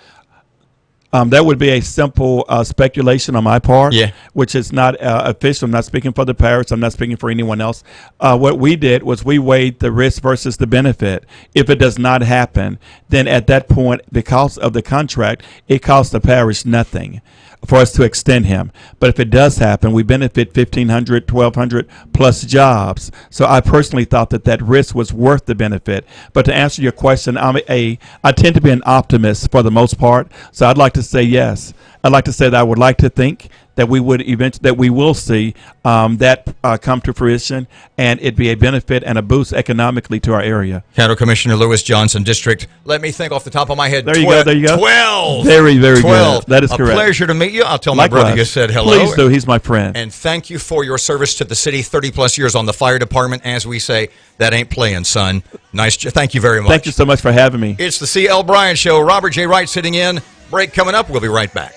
That would be a simple speculation on my part, Yeah. which is not official. I'm not speaking for the parish. I'm not speaking for anyone else. What we did was we weighed the risk versus the benefit. If it does not happen, then at that point, because of the contract, it costs the parish nothing for us to extend him. But if it does happen, we benefit 1,500, 1,200 plus jobs. So I personally thought that risk was worth the benefit. But to answer your question, I tend to be an optimist for the most part. So I'd like to say yes. I'd like to say that I would like to think that we will see that come to fruition, and it'd be a benefit and a boost economically to our area. County Commissioner Lewis Johnson, District. Let me think off the top of my head. There you go. There you go. 12. Very, very 12. good. That is correct. A pleasure to meet you. I'll tell my Likewise. brother you said hello. Please do. He's my friend. And thank you for your service to the city. 30 plus years on the fire department. As we say, that ain't playing, son. Thank you very much. Thank you so much for having me. It's the C.L. Bryant Show. Robert J. Wright sitting in. Break coming up. We'll be right back.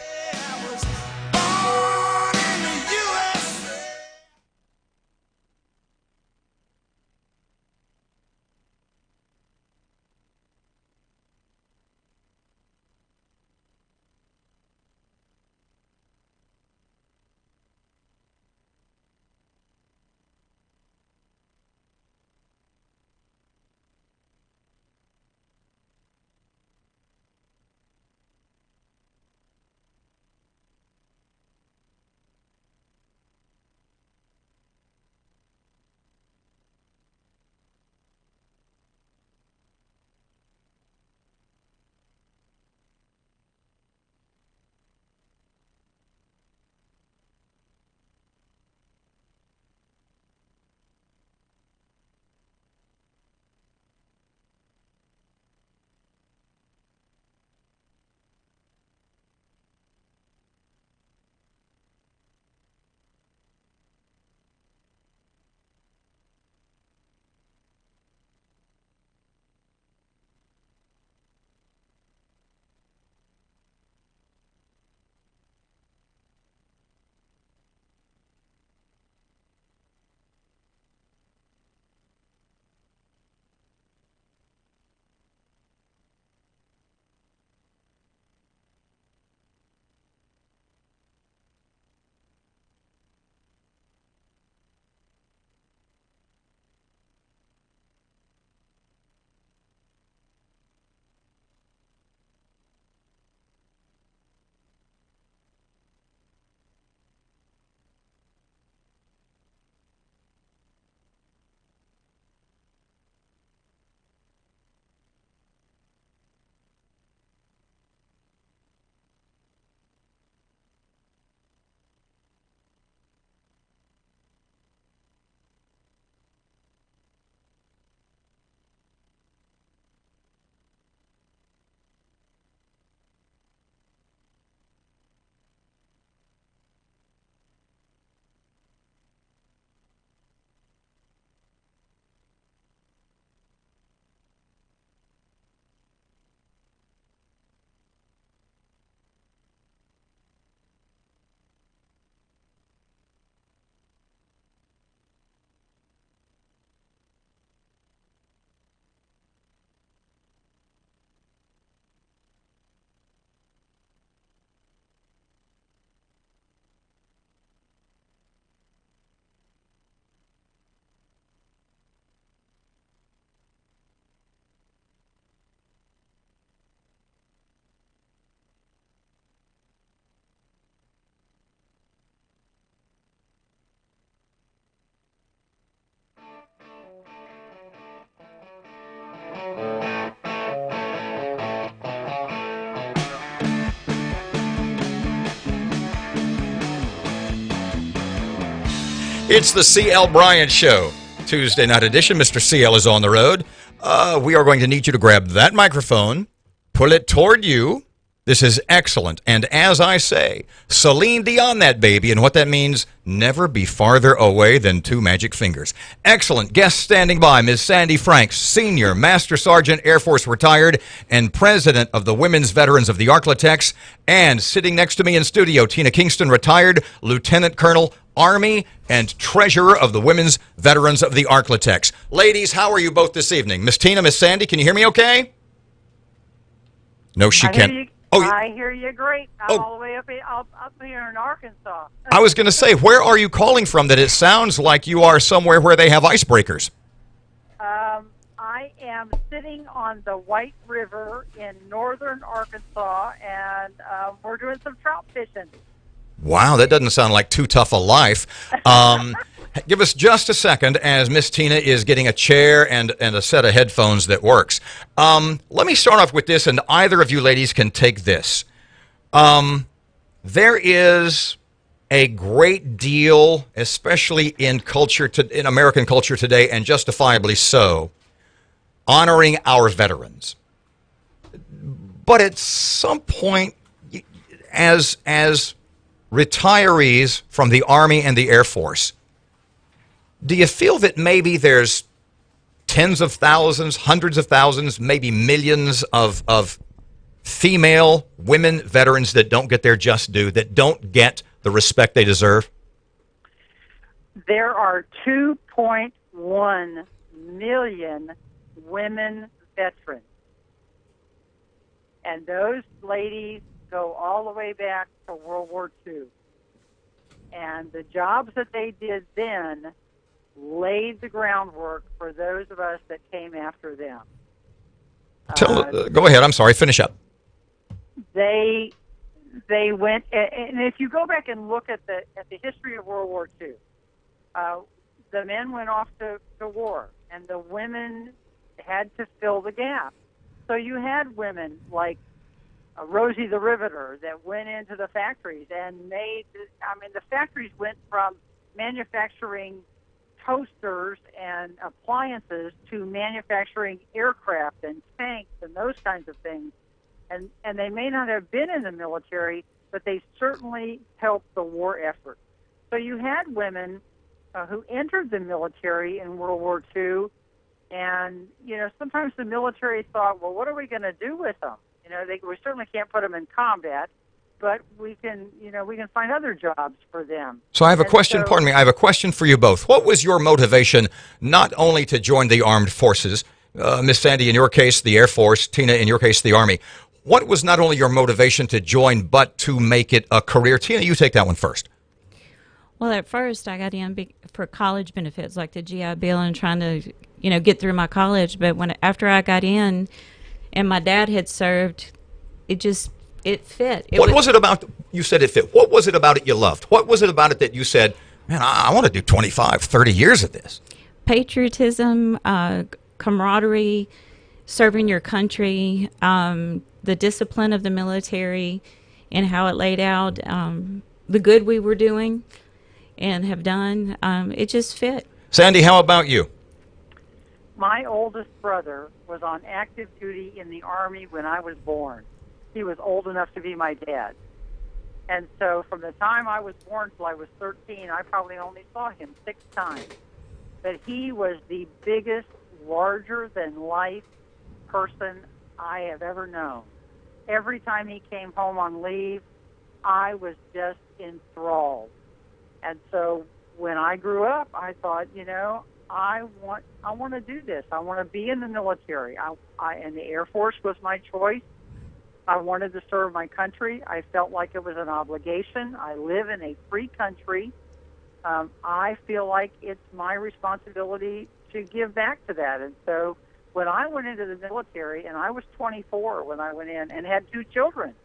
It's the C.L. Bryant Show. Tuesday night edition. Mr. C.L. is on the road. We are going to need you to grab that microphone, pull it toward you. This is excellent. And as I say, Celine Dion that baby. And what that means, never be farther away than two magic fingers. Excellent. Guest standing by, Ms. Sandy Franks, Senior Master Sergeant, Air Force retired, and President of the Women's Veterans of the Arklatex. And sitting next to me in studio, Tina Kingston, retired Lieutenant Colonel, Army, and Treasurer of the Women's Veterans of the Arklatex. Ladies, how are you both this evening? Miss Tina, Miss Sandy, can you hear me okay? No, she can't. Oh, I hear you great. I'm Oh. all the way up here in Arkansas. I was going to say, where are you calling from? That it sounds like you are somewhere where they have icebreakers. I am sitting on the White River in northern Arkansas, and we're doing some trout fishing. Wow, that doesn't sound like too tough a life. Give us just a second as Miss Tina is getting a chair and a set of headphones that works. Let me start off with this, and either of you ladies can take this. There is a great deal, especially in in American culture today, and justifiably so, honoring our veterans. But at some point, as retirees from the Army and the Air Force, do you feel that maybe there's tens of thousands, hundreds of thousands, maybe millions of female women veterans that don't get their just due, that don't get the respect they deserve? There are 2.1 million women veterans. And those ladies go all the way back to World War II. And the jobs that they did then laid the groundwork for those of us that came after them. Go ahead. I'm sorry. Finish up. They went, and if you go back and look at the history of World War II, the men went off to war, and the women had to fill the gap. So you had women like Rosie the Riveter that went into the factories and made, the factories went from manufacturing toasters and appliances to manufacturing aircraft and tanks and those kinds of things. And they may not have been in the military, but they certainly helped the war effort. So you had women who entered the military in World War II, and, sometimes the military thought, well, what are we going to do with them? We certainly can't put them in combat, but we can find other jobs for them. So I have a question, pardon me, I have a question for you both. What was your motivation not only to join the armed forces, Miss Sandy, in your case, the Air Force, Tina, in your case, the Army? What was not only your motivation to join, but to make it a career? Tina, you take that one first. Well, at first, I got in for college benefits, like the GI Bill, and trying to, get through my college. But after I got in, and my dad had served, it fit. What was it about? You said it fit. What was it about it you loved? What was it about it that you said, man, I want to do 25, 30 years of this? Patriotism, camaraderie, serving your country, the discipline of the military, and how it laid out the good we were doing and have done. It just fit. Sandy, how about you? My oldest brother was on active duty in the Army when I was born. He was old enough to be my dad. And so from the time I was born till I was 13, I probably only saw him 6 times. But he was the biggest, larger-than-life person I have ever known. Every time he came home on leave, I was just enthralled. And so when I grew up, I thought, I want to do this. I want to be in the military. And the Air Force was my choice. I wanted to serve my country. I felt like it was an obligation. I live in a free country. I feel like it's my responsibility to give back to that. And so when I went into the military, and I was 24 when I went in and had 2 children,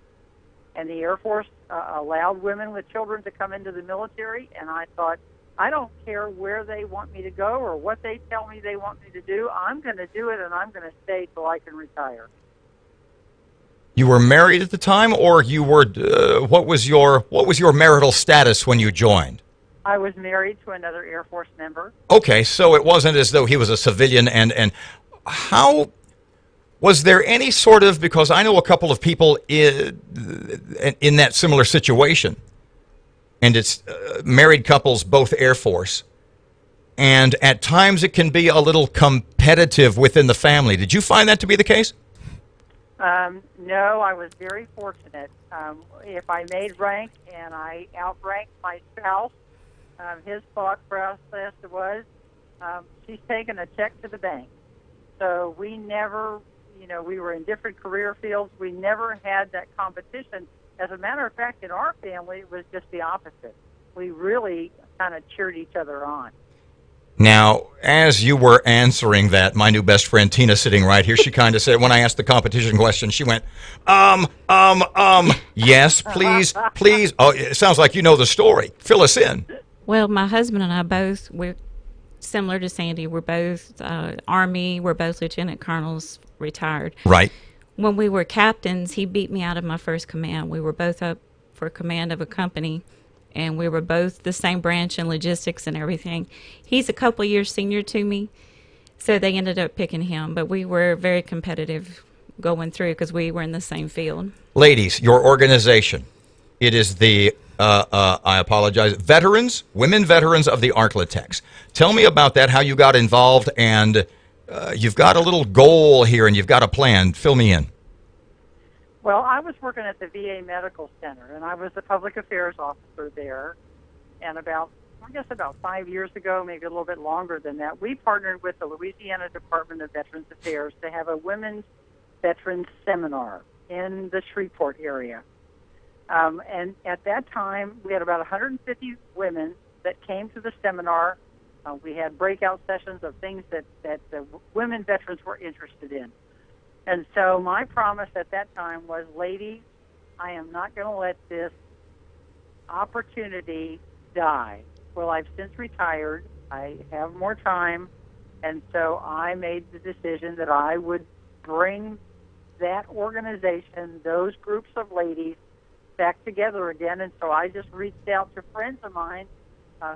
and the Air Force allowed women with children to come into the military, and I thought, I don't care where they want me to go or what they tell me they want me to do. I'm going to do it, and I'm going to stay till I can retire. You were married at the time, or you were? What was your marital status when you joined? I was married to another Air Force member. Okay, so it wasn't as though he was a civilian. And how was there any sort of? Because I know a couple of people in that similar situation, and it's married couples, both Air Force, and at times it can be a little competitive within the family. Did you find that to be the case? No, I was very fortunate. If I made rank and I outranked my spouse, his thought process was, she's taking a check to the bank. So we never, we were in different career fields. We never had that competition. As a matter of fact, in our family, it was just the opposite. We really kind of cheered each other on. Now, as you were answering that, my new best friend Tina, sitting right here, she kind of said, when I asked the competition question, she went, yes, please, please. Oh, it sounds like you know the story. Fill us in. Well, my husband and I both, we're similar to Sandy. We're both Army. We're both lieutenant colonels, retired. Right. When we were captains, he beat me out of my first command. We were both up for command of a company, and we were both the same branch in logistics and everything. He's a couple years senior to me, so they ended up picking him. But we were very competitive going through because we were in the same field. Ladies, your organization, it is the, I apologize, women veterans of the Arklatex. Tell me about that, how you got involved, and you've got a little goal here and you've got a plan. Fill me in. Well, I was working at the VA Medical Center, and I was the public affairs officer there. And about 5 years ago, maybe a little bit longer than that, we partnered with the Louisiana Department of Veterans Affairs to have a women's veterans seminar in the Shreveport area. And at that time, we had about 150 women that came to the seminar. We had breakout sessions of things that the women veterans were interested in. And so my promise at that time was, ladies, I am not going to let this opportunity die. Well, I've since retired. I have more time. And so I made the decision that I would bring that organization, those groups of ladies, back together again. And so I just reached out to friends of mine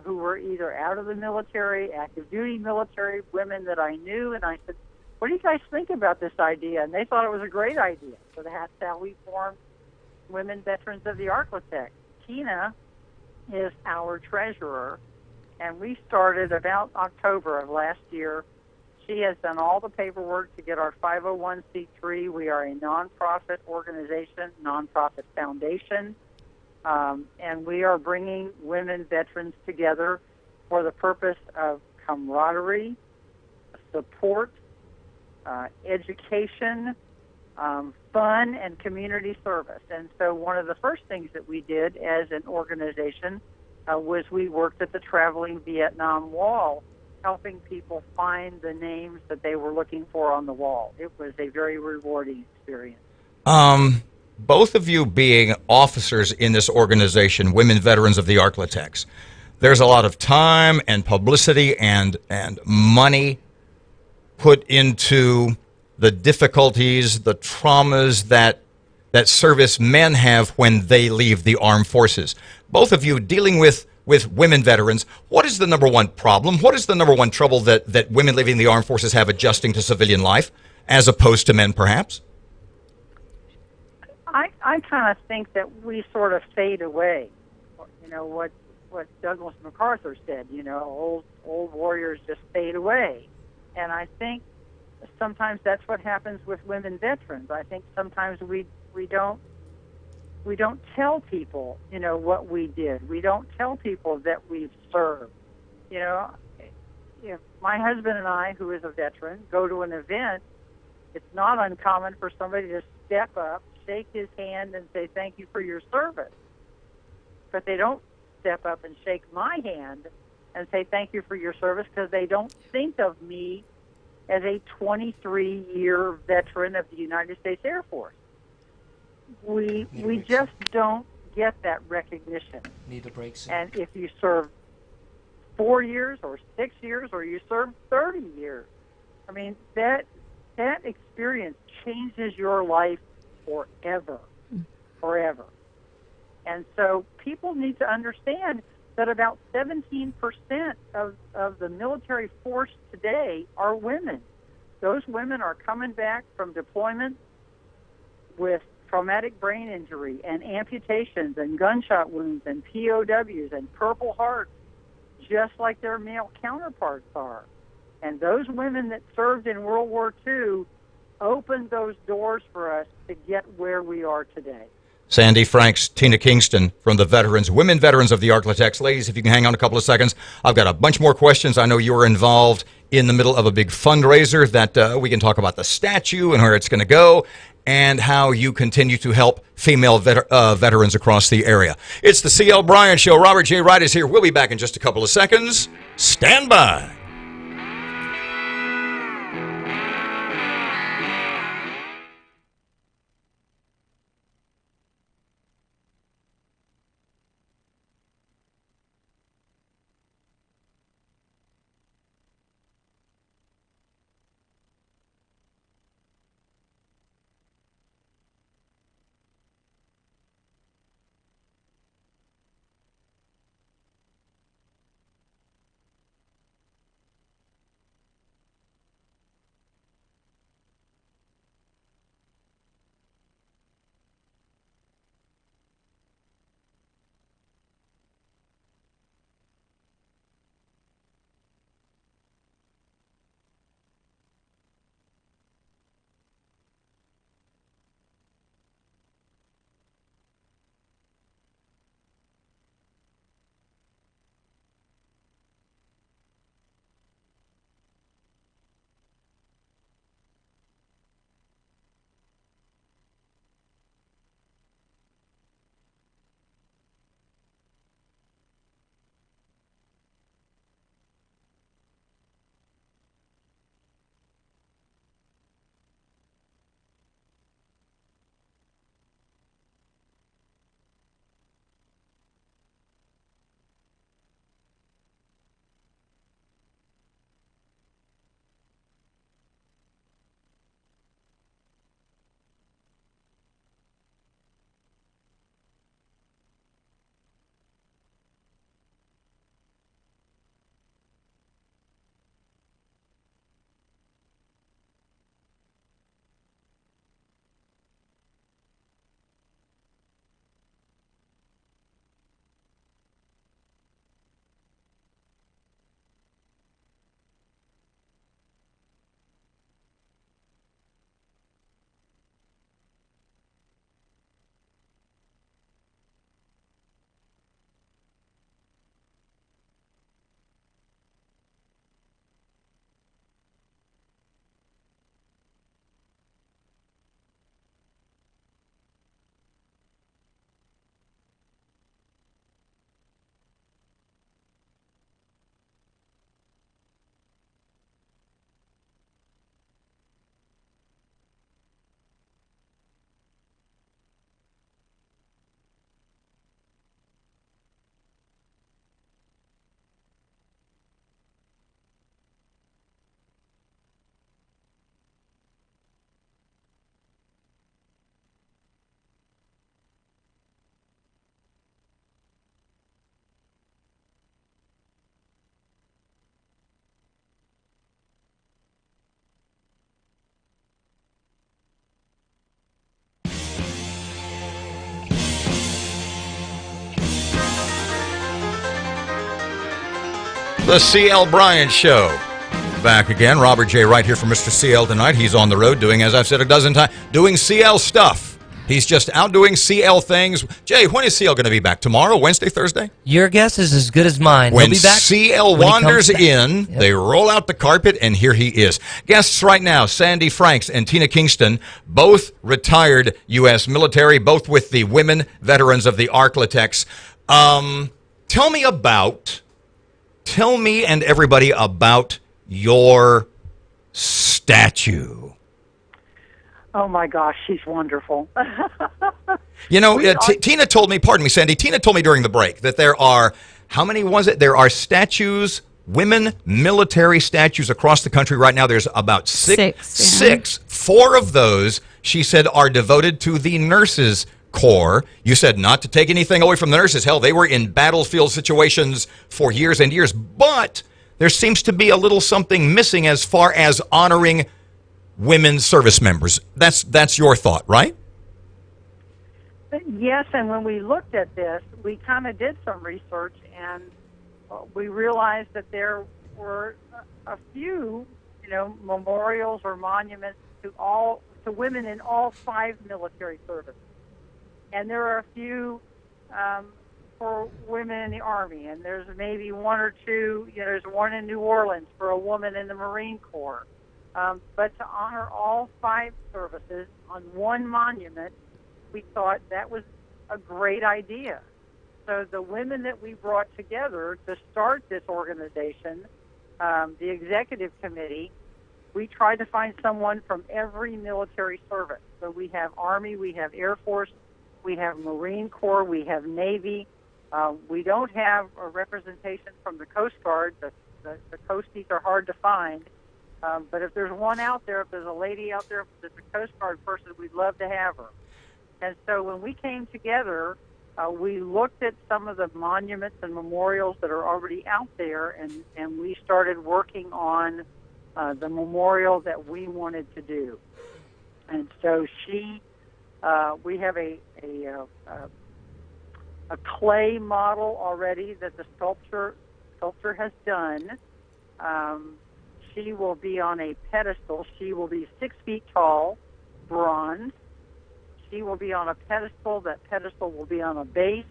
who were either out of the military, active duty military, women that I knew, and I said, what do you guys think about this idea? And they thought it was a great idea. So that's how we formed Women Veterans of the Arklatex. Tina is our treasurer, and we started about October of last year. She has done all the paperwork to get our 501c3. We are a nonprofit organization, nonprofit foundation, and we are bringing women veterans together for the purpose of camaraderie, support, education, fun, and community service. And so one of the first things that we did as an organization was we worked at the Traveling Vietnam Wall, helping people find the names that they were looking for on the wall. It was a very rewarding experience. Both of you being officers in this organization, Women Veterans of the Arklatex, there's a lot of time and publicity and money put into the difficulties, the traumas that service men have when they leave the armed forces. Both of you dealing with women veterans, what is the number one problem? What is the number one trouble that women leaving the armed forces have adjusting to civilian life as opposed to men, perhaps? I kind of think that we sort of fade away. You know, what Douglas MacArthur said, old warriors just fade away. And I think sometimes that's what happens with women veterans. I think sometimes we don't tell people, what we did. We don't tell people that we've served. If my husband and I, who is a veteran, go to an event, it's not uncommon for somebody to step up, shake his hand, and say, thank you for your service. But they don't step up and shake my hand and say, thank you for your service, because they don't think of me as a 23-year veteran of the United States Air Force. We just don't get that recognition. Need a break soon. And if you serve 4 years or 6 years or you serve 30 years, I mean, that experience changes your life forever. And so people need to understand that about 17% of the military force today are women. Those women are coming back from deployment with traumatic brain injury and amputations and gunshot wounds and POWs and Purple Hearts, just like their male counterparts are. And those women that served in World War II opened those doors for us to get where we are today. Sandy Franks, Tina Kingston from the Women Veterans of the Arklatex. Ladies, if you can hang on a couple of seconds, I've got a bunch more questions. I know you were involved in the middle of a big fundraiser that we can talk about the statue and where it's going to go and how you continue to help female veterans across the area. It's the C.L. Bryant Show. Robert J. Wright is here. We'll be back in just a couple of seconds. Stand by. The C.L. Bryant Show. Back again. Robert J. Wright here for Mr. C.L. tonight. He's on the road doing, as I've said a dozen times, doing C.L. stuff. He's just out doing CL things. Jay, when is CL going to be back? Tomorrow, Wednesday, Thursday? Your guess is as good as mine. When He'll be back CL when he wanders comes back. in, they roll out the carpet, and here he is. Guests right now, Sandy Franks and Tina Kingston, both retired U.S. military, both with the Women Veterans of the Arklatex. Tell me and everybody about your statue. Oh my gosh, she's wonderful. You know, Tina told me, pardon me, Sandy, Tina told me during the break that there are, how many was it? There are statues, women military statues across the country right now. There's about six. 4 of those, she said, are devoted to the nurses' corps. You said not to take anything away from the nurses. Hell, they were in battlefield situations for years and years. But there seems to be a little something missing as far as honoring women service members. That's your thought, right? Yes, and when we looked at this, we kind of did some research, and we realized that there were a few, memorials or monuments to women in all 5 military services. And there are a few for women in the Army, and there's maybe one or two. There's one in New Orleans for a woman in the Marine Corps. But to honor all 5 services on one monument, we thought that was a great idea. So the women that we brought together to start this organization, the executive committee, we tried to find someone from every military service. So we have Army, we have Air Force, we have Marine Corps, we have Navy. We don't have a representation from the Coast Guard. The Coasties are hard to find. But if there's one out there, if there's a lady out there that's a Coast Guard person, we'd love to have her. And so when we came together, we looked at some of the monuments and memorials that are already out there, and we started working on the memorial that we wanted to do. And so we have a clay model already that the sculptor has done. She will be on a pedestal. She will be 6 feet tall, bronze. She will be on a pedestal. That pedestal will be on a base.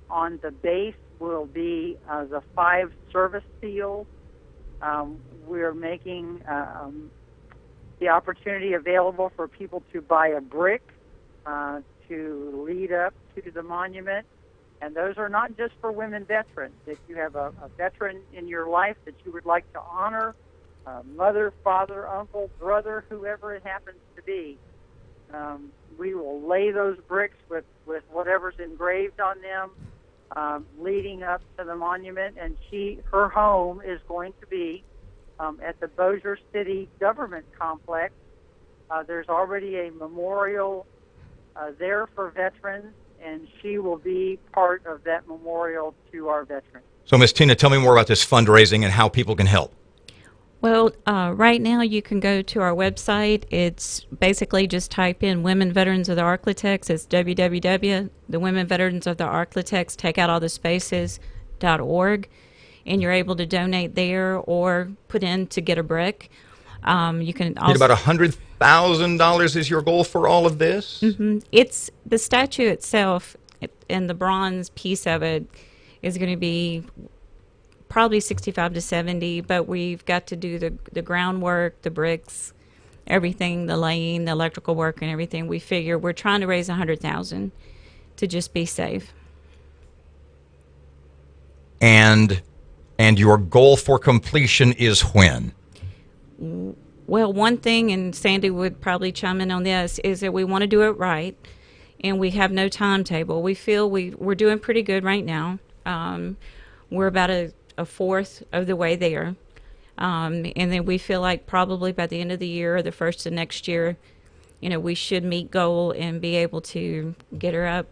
On the base will be the 5 service seals. We're making the opportunity available for people to buy a brick to lead up to the monument. And those are not just for women veterans. If you have a veteran in your life that you would like to honor, mother, father, uncle, brother, whoever it happens to be, we will lay those bricks with whatever's engraved on them, leading up to the monument. And her home is going to be at the Bossier City Government Complex. There's already a memorial there for veterans, and she will be part of that memorial to our veterans. So, Ms. Tina, tell me more about this fundraising and how people can help. Well, right now you can go to our website. It's basically just type in Women Veterans of the Arklatex. It's www.thewomenveteransofthearklatex, take out all the spaces.org, and you're able to donate there or put in to get a brick. You can also about $100,000 is your goal for all of this? Mm-hmm. It's the statue itself, and the bronze piece of it is going to be probably 65 to 70, but we've got to do the groundwork, the bricks, everything, the laying, the electrical work, and everything. We figure we're trying to raise $100,000 to just be safe. And your goal for completion is when? Well, one thing, and Sandy would probably chime in on this, is that we want to do it right, and we have no timetable. We feel we're doing pretty good right now. We're about a fourth of the way there. And then we feel like probably by the end of the year or the first of next year, we should meet goal and be able to get her up.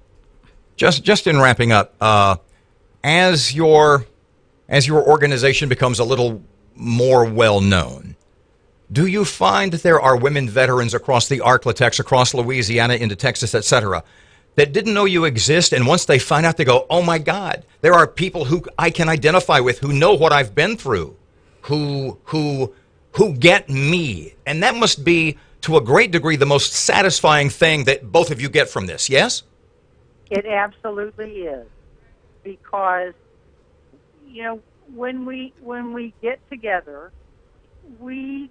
Just in wrapping up, as your organization becomes a little more well-known, do you find that there are women veterans across the Arklatex, across Louisiana, into Texas, etc., that didn't know you exist, and once they find out, they go, oh my God, there are people who I can identify with, who know what I've been through, who get me. And that must be, to a great degree, the most satisfying thing that both of you get from this, yes? It absolutely is. Because, when we get together, we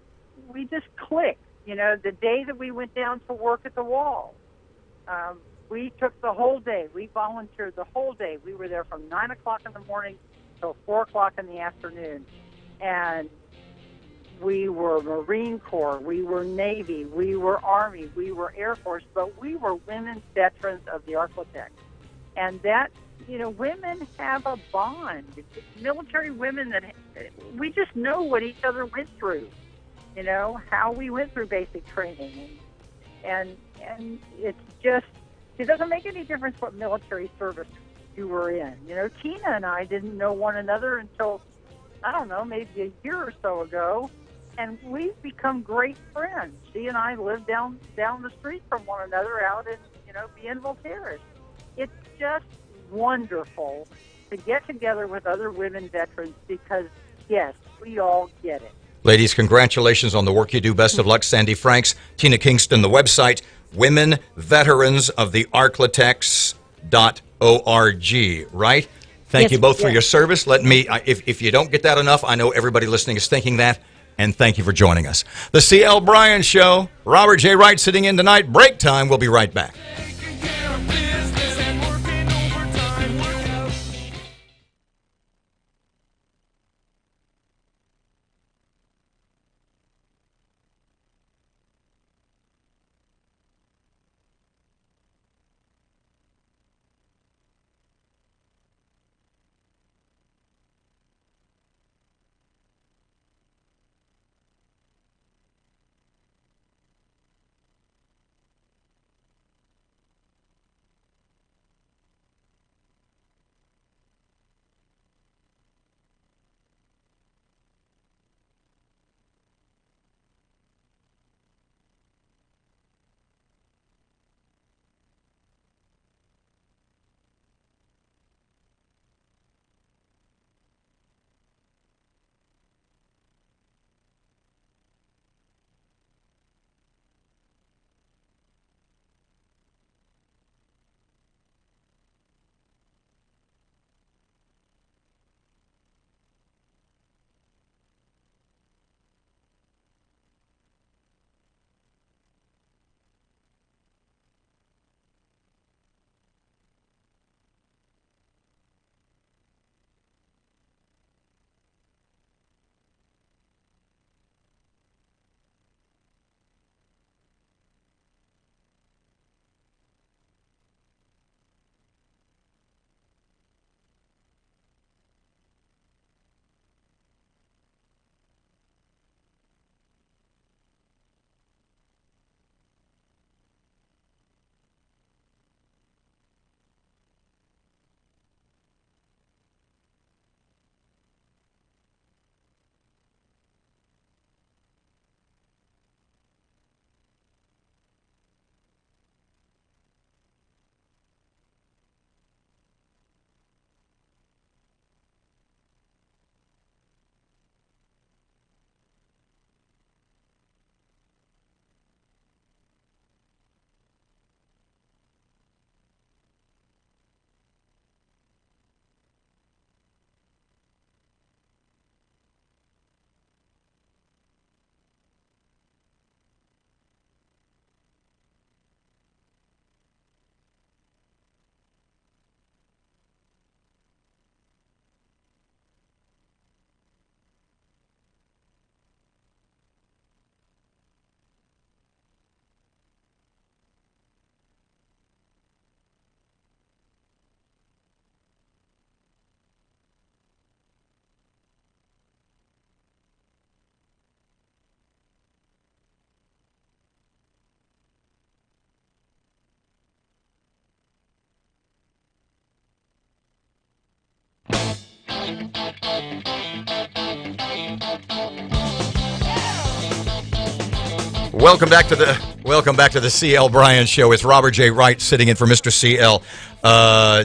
just click. The day that we went down to work at the wall, we took the whole day. We volunteered the whole day. We were there from 9 o'clock in the morning till 4 o'clock in the afternoon. And we were Marine Corps, we were Navy, we were Army, we were Air Force, but we were women veterans of the Arklatex. And that, women have a bond. Military women that we just know what each other went through, how we went through basic training. And it's just, it doesn't make any difference what military service you were in. Tina and I didn't know one another until, I don't know, maybe a year or so ago, and we've become great friends. She and I live down the street from one another out in, Bienville Terrace. It's just wonderful to get together with other women veterans because, yes, we all get it. Ladies, congratulations on the work you do. Best of luck. Sandy Franks, Tina Kingston, the website, Women Veterans of the Arklatex.org, right? Thank you both for your service. Let me, if you don't get that enough, I know everybody listening is thinking that, and thank you for joining us. The C.L. Bryant Show. Robert J. Wright sitting in tonight. Break time. We'll be right back. Welcome back to the C.L. Bryant Show. It's Robert J. Wright sitting in for Mr. C.L.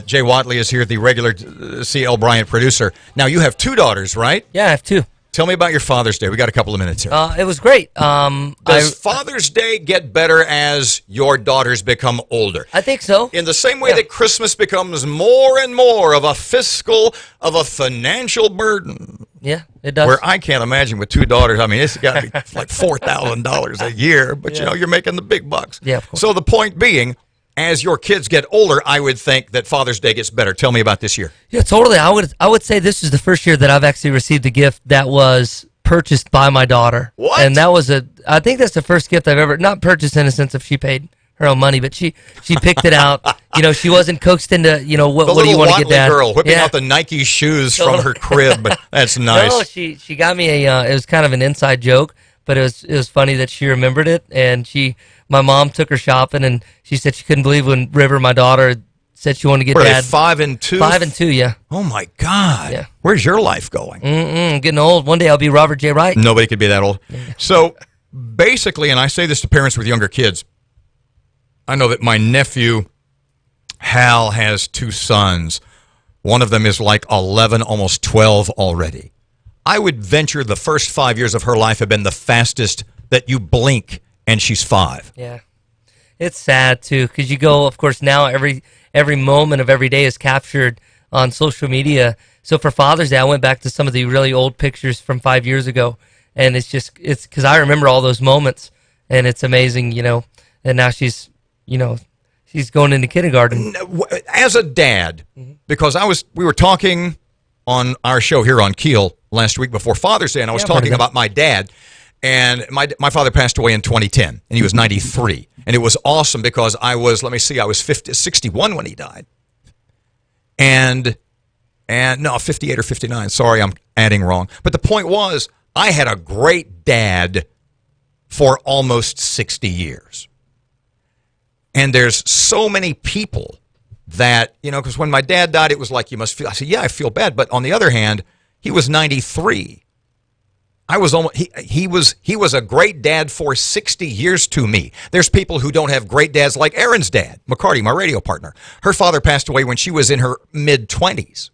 Jay Watley is here, the regular C.L. Bryant producer. Now, you have two daughters, right? Yeah, I have two. Tell me about your Father's Day. We got a couple of minutes here. It was great. Does Father's Day get better as your daughters become older? I think so. In the same way that Christmas becomes more and more of a financial burden. Yeah, it does. Where I can't imagine with two daughters. I mean, it's got to be like $4,000 a year, but you know, you're making the big bucks. Yeah, of course. So the point being, as your kids get older, I would think that Father's Day gets better. Tell me about this year. Yeah, totally. I would say this is the first year that I've actually received a gift that was purchased by my daughter. What? And that was I think that's the first gift I've ever, not purchased in a sense of she paid her own money, but she picked it out. You know, she wasn't coaxed into, you know, what do you want to get, Dad? The little girl whipping out the Nike shoes from her crib. That's nice. No, she got me it was kind of an inside joke, but it was funny that she remembered it. And my mom took her shopping, and she said she couldn't believe when River, my daughter, said she wanted to get Dad. 5 and 2? 5 and 2, yeah. Oh, my God. Yeah. Where's your life going? Getting old. One day I'll be Robert J. Wright. Nobody could be that old. So basically, and I say this to parents with younger kids, I know that my nephew, Hal, has 2 sons. One of them is like 11, almost 12 already. I would venture the first 5 years of her life have been the fastest that you blink, and she's 5. Yeah. It's sad too, because you go, of course, now every moment of every day is captured on social media. So for Father's Day, I went back to some of the really old pictures from 5 years ago, and it's because I remember all those moments, and it's amazing, And now she's going into kindergarten. As a dad, because we were talking on our show here on Keel last week before Father's Day, and I was talking about my dad. And my father passed away in 2010, and he was 93. And it was awesome because I was 61 when he died. And no, 58 or 59. Sorry, I'm adding wrong. But the point was, I had a great dad for almost 60 years. And there's so many people that, because when my dad died, it was like, you must feel, I said, yeah, I feel bad. But on the other hand, he was 93. I was almost, he was a great dad for 60 years to me. There's people who don't have great dads like Erin's dad, McCarty, my radio partner. Her father passed away when she was in her mid-20s.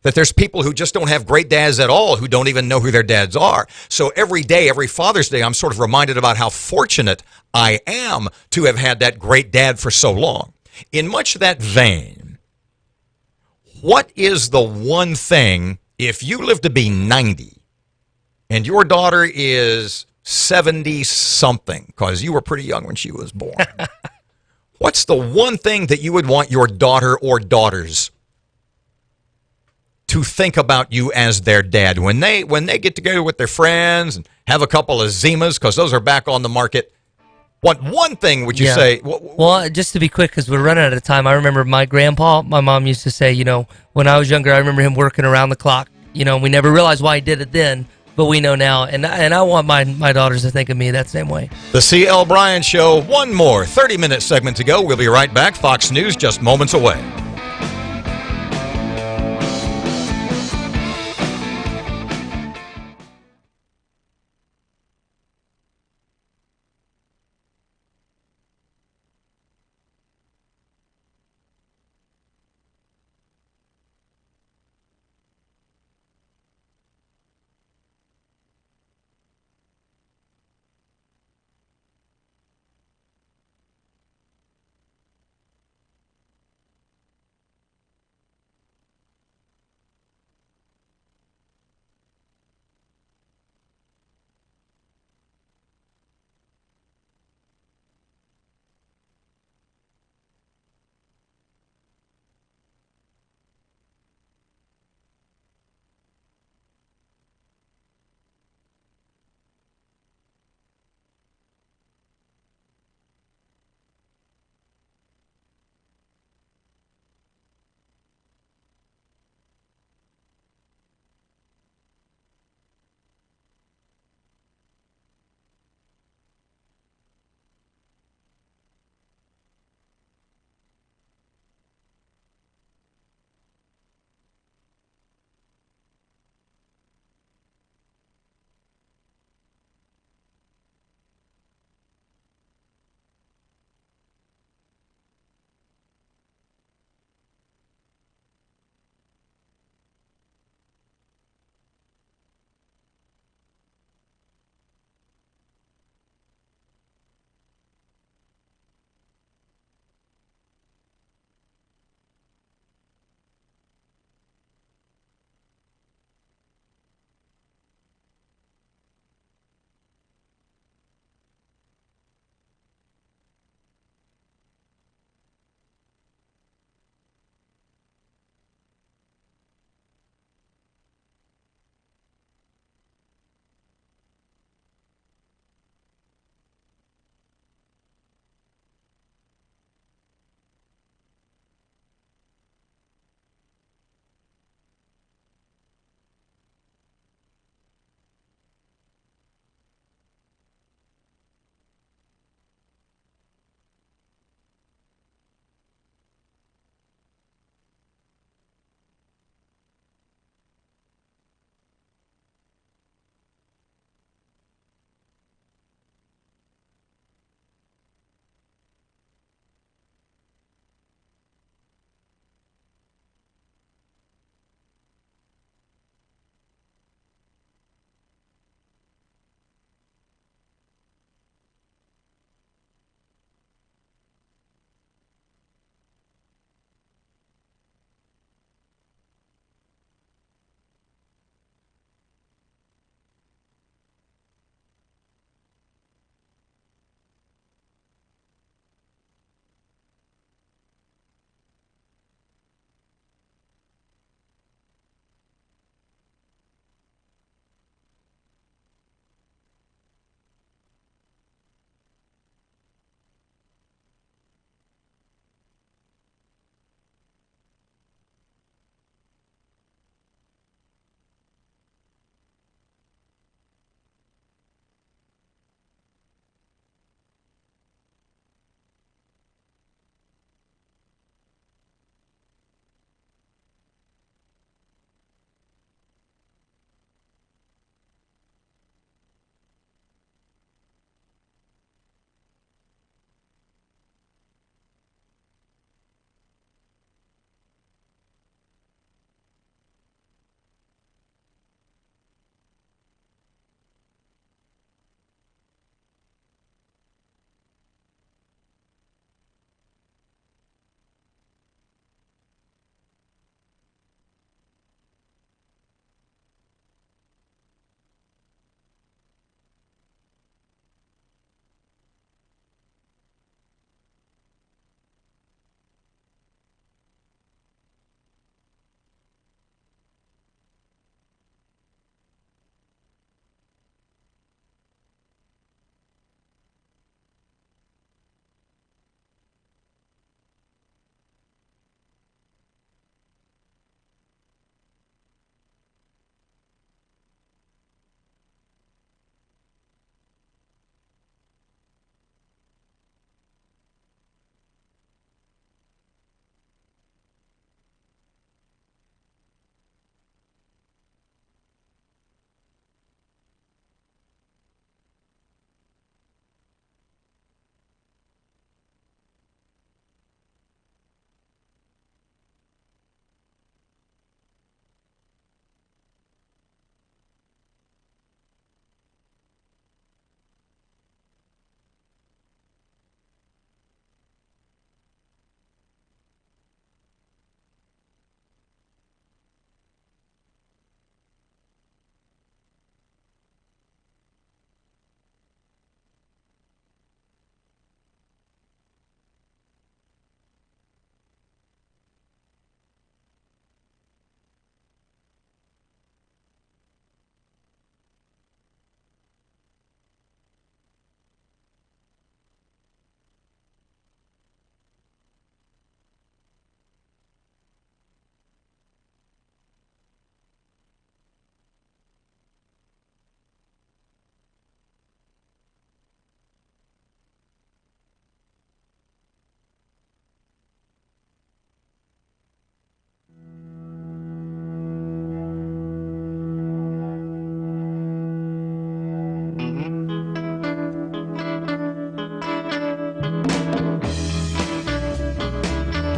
That there's people who just don't have great dads at all, who don't even know who their dads are. So every day, every Father's Day, I'm sort of reminded about how fortunate I am to have had that great dad for so long. In much that vein, what is the one thing, if you live to be 90, and your daughter is 70-something, because you were pretty young when she was born. What's the one thing that you would want your daughter or daughters to think about you as their dad when they get together with their friends and have a couple of Zimas, because those are back on the market? What one thing would you say? Well, just to be quick, because we're running out of time, I remember my grandpa, my mom used to say, when I was younger, I remember him working around the clock. We never realized why he did it then, but we know now, and I want my daughters to think of me that same way. The C.L. Bryant Show, one more 30-minute segment to go. We'll be right back. Fox News just moments away.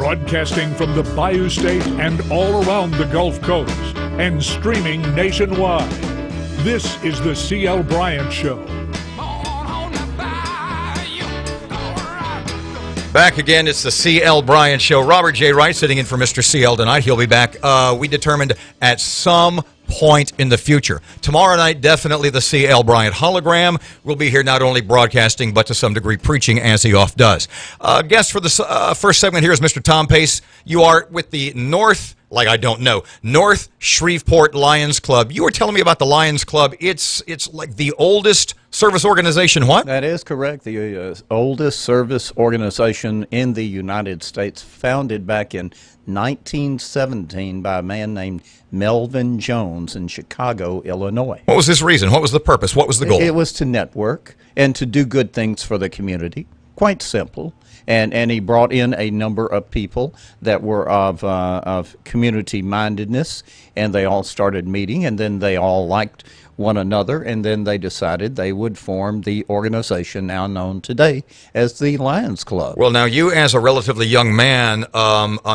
Broadcasting from the Bayou State and all around the Gulf Coast and streaming nationwide. This is the C.L. Bryant Show. Back again, it's the C.L. Bryant Show. Robert J. Wright sitting in for Mr. C.L. tonight. He'll be back, we determined, at some point in the future. Tomorrow night, definitely the C.L. Bryant hologram will be here, not only broadcasting, but to some degree preaching, as he oft does. Guest for the first segment here is Mr. Tom Pace. You are with the North Shreveport Lions Club. You were telling me about the Lions Club. It's like the oldest service organization, what? That is correct. The oldest service organization in the United States, founded back in 1917 by a man named Melvin Jones in Chicago, Illinois. What was his reason? What was the purpose? What was the goal? It was to network and to do good things for the community. Quite simple. And he brought in a number of people that were of community mindedness, and they all started meeting, and then they all liked one another, and then they decided they would form the organization now known today as the Lions Club. Well, now you, as a relatively young man,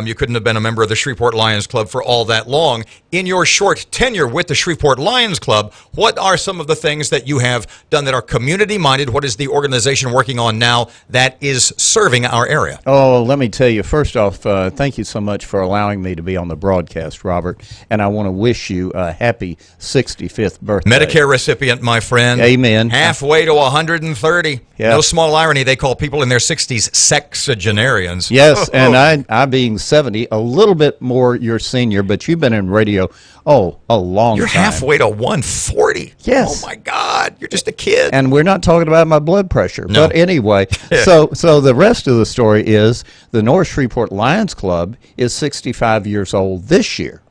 you couldn't have been a member of the Shreveport Lions Club for all that long. In your short tenure with the Shreveport Lions Club, what are some of the things that you have done that are community-minded? What is the organization working on now that is serving our area? Oh, let me tell you, first off, thank you so much for allowing me to be on the broadcast, Robert, and I want to wish you a happy 65th birthday. Medicare recipient, my friend. Amen. Halfway to 130. Yeah. No small irony, they call people in their 60s sexagenarians. Yes, and I being 70, a little bit more your senior, but you've been in radio, a long You're time. halfway to 140. Yes. Oh, my God. You're just a kid. And we're not talking about my blood pressure. No. But anyway, so the rest of the story is the North Shreveport Lions Club is 65 years old this year.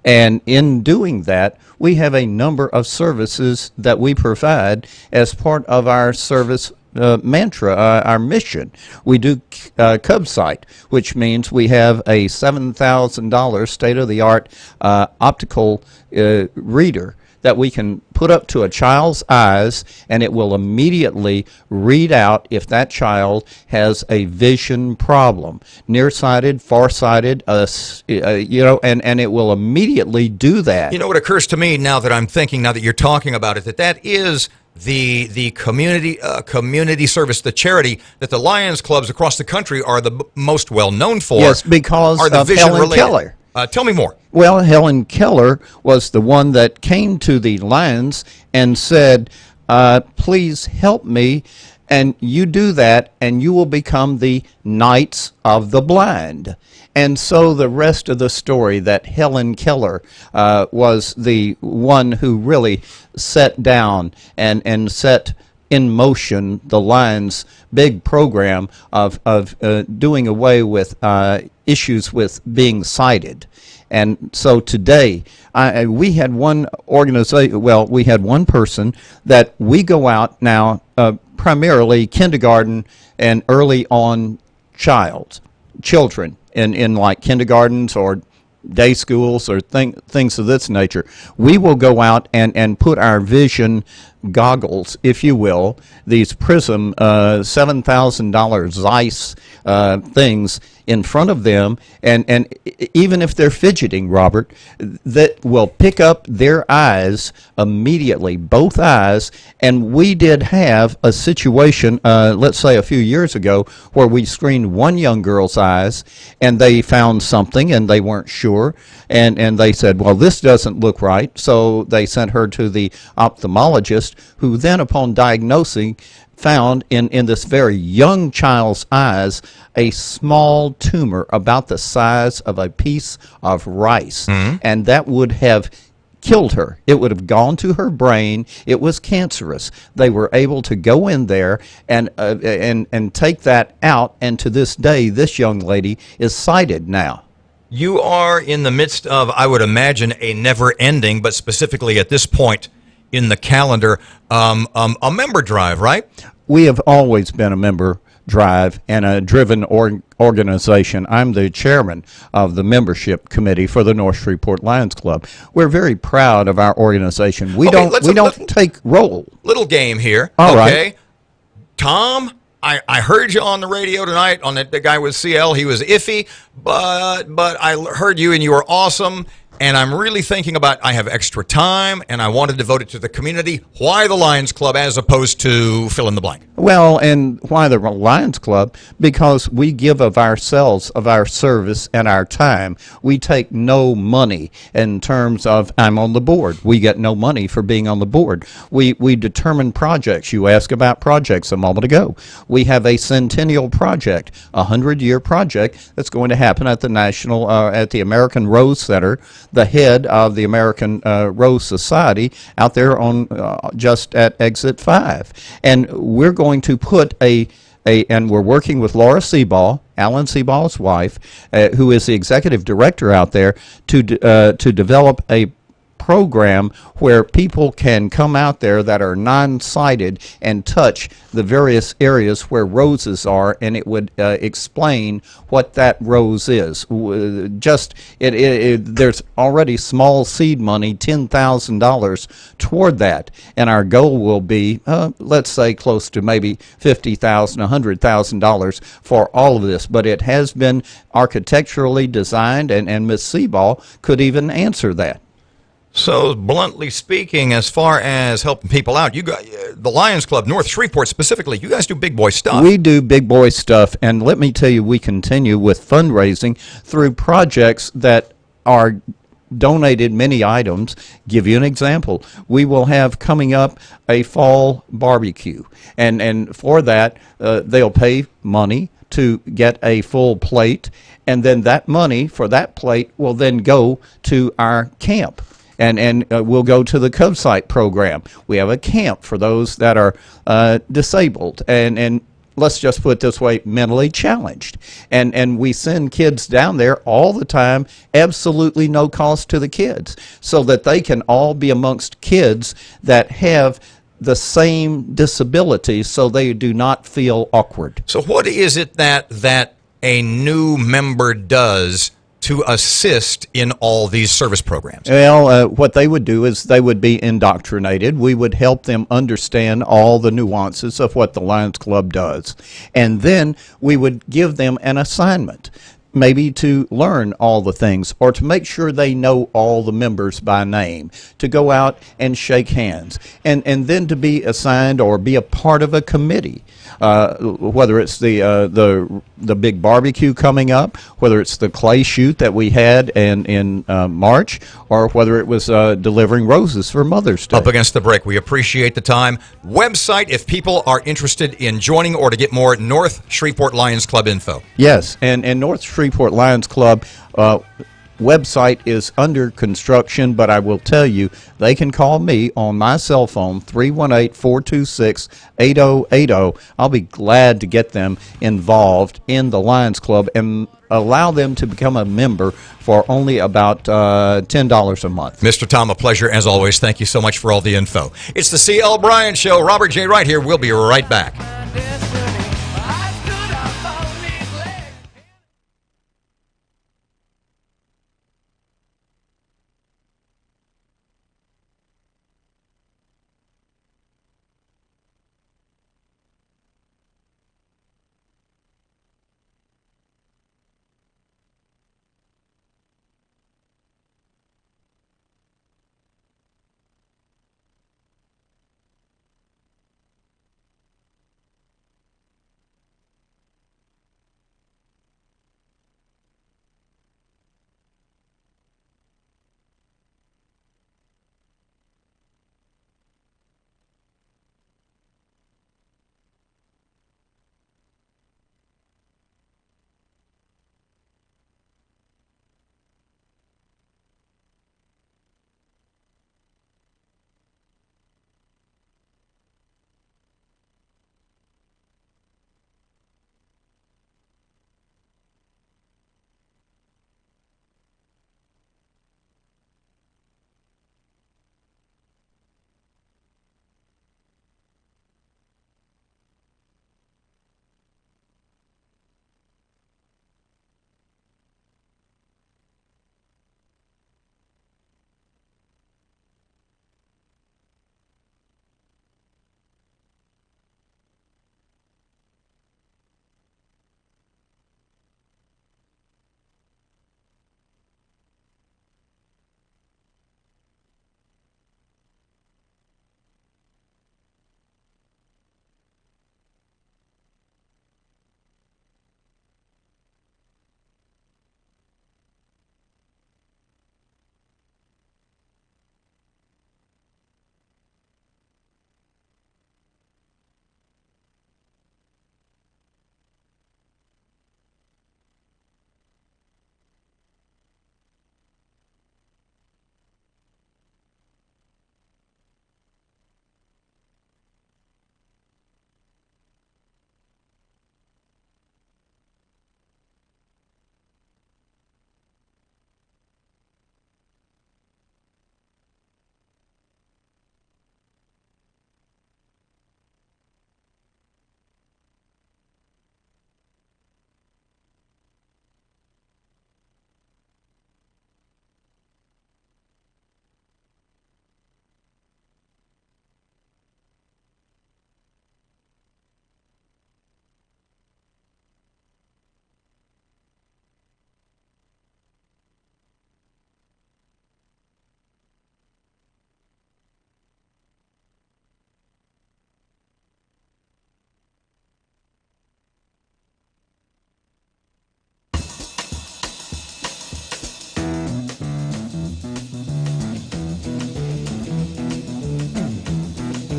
And in doing that, we have a number of services that we provide as part of our service mantra, our mission. We do Cub Sight, which means we have a $7,000 state-of-the-art optical reader that we can put up to a child's eyes, and it will immediately read out if that child has a vision problem, nearsighted, farsighted, and it will immediately do that. You know what occurs to me now that I'm thinking, now that you're talking about it, that is the community service, the charity that the Lions clubs across the country are the most well known for. Yes, because are the of vision Helen related. Keller. Tell me more. Well, Helen Keller was the one that came to the Lions and said, please help me, and you do that, and you will become the Knights of the Blind. And so the rest of the story, that Helen Keller was the one who really set down and set in motion the Lions' big program of doing away with issues with being sighted. And so today, we had one organization, we had one person that we go out now, primarily kindergarten and early on children in like kindergartens or day schools or things of this nature. We will go out and put our vision goggles, if you will, these Prism $7,000 Zeiss things in front of them, and even if they're fidgeting, Robert, that will pick up their eyes immediately, both eyes. And we did have a situation, let's say a few years ago, where we screened one young girl's eyes, and they found something, and they weren't sure, and they said, well, this doesn't look right, so they sent her to the ophthalmologist, who then, upon diagnosing, found in this very young child's eyes a small tumor about the size of a piece of rice. Mm-hmm. And that would have killed her. It would have gone to her brain. It was cancerous. They were able to go in there and take that out, and to this day, this young lady is sighted now. You are in the midst of, I would imagine, a never-ending, but specifically at this point in the calendar, a member drive, right? We have always been a member drive and a driven organization. I'm the chairman of the membership committee for the North Shreveport Lions Club. We're very proud of our organization. We don't take roll. Little game here. All okay. Right. Tom, I heard you on the radio tonight on the guy with CL. He was iffy, but I heard you and you were awesome. And I'm really thinking about, I have extra time and I want to devote it to the community. Why the Lions Club as opposed to fill in the blank? Well, and why the Lions Club? Because we give of ourselves, of our service and our time. We take no money in terms of, I'm on the board. We get no money for being on the board. We determine projects. You asked about projects a moment ago. We have a centennial project, a 100-year project that's going to happen at the American Rose Center, the head of the American Rose Society out there on just at Exit 5. And we're going to put and we're working with Laura Seaball, Alan Seaball's wife, who is the executive director out there, to develop a program where people can come out there that are non-sighted and touch the various areas where roses are, and it would explain what that rose is. There's already small seed money, $10,000 toward that, and our goal will be, let's say, close to maybe $50,000, $100,000 for all of this. But it has been architecturally designed, and Ms. Seaball could even answer that. So, bluntly speaking, as far as helping people out, you got the Lions Club, North Shreveport specifically, you guys do big boy stuff. We do big boy stuff, and let me tell you, we continue with fundraising through projects that are donated many items. Give you an example. We will have coming up a fall barbecue, and for that, they'll pay money to get a full plate, and then that money for that plate will then go to our camp. And we'll go to the Cub Site program. We have a camp for those that are disabled and let's just put it this way, mentally challenged. And we send kids down there all the time, absolutely no cost to the kids, so that they can all be amongst kids that have the same disabilities, so they do not feel awkward. So what is it that a new member does to assist in all these service programs? Well, what they would do is they would be indoctrinated. We would help them understand all the nuances of what the Lions Club does. And then we would give them an assignment, maybe to learn all the things or to make sure they know all the members by name, to go out and shake hands, and then to be assigned or be a part of a committee. Whether it's the big barbecue coming up, whether it's the clay shoot that we had in March, or whether it was delivering roses for Mother's Day. Up against the break. We appreciate the time. Website, if people are interested in joining or to get more North Shreveport Lions Club info. Yes, and North Shreveport Lions Club website is under construction, but I will tell you, they can call me on my cell phone, 318-426-8080. I'll be glad to get them involved in the Lions Club and allow them to become a member for only about $10 a month. Mr. Tom, a pleasure as always. Thank you so much for all the info. It's the C.L. Bryant Show. Robert J. Wright here. We'll be right back.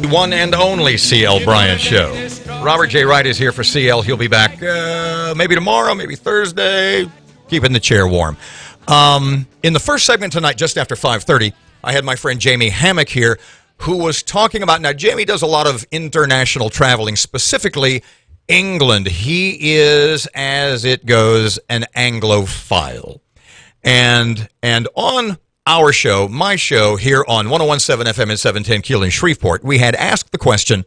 The one and only CL Bryant Show. Robert J. Wright is here for CL. He'll be back maybe tomorrow, maybe Thursday, keeping the chair warm. In the first segment tonight, just after 5:30, I had my friend Jamie Hammock here, who was talking about, now Jamie does a lot of international traveling, specifically England. He is, as it goes, an Anglophile. And on our show, my show here on 101.7 FM and 710 Keel in Shreveport, we had asked the question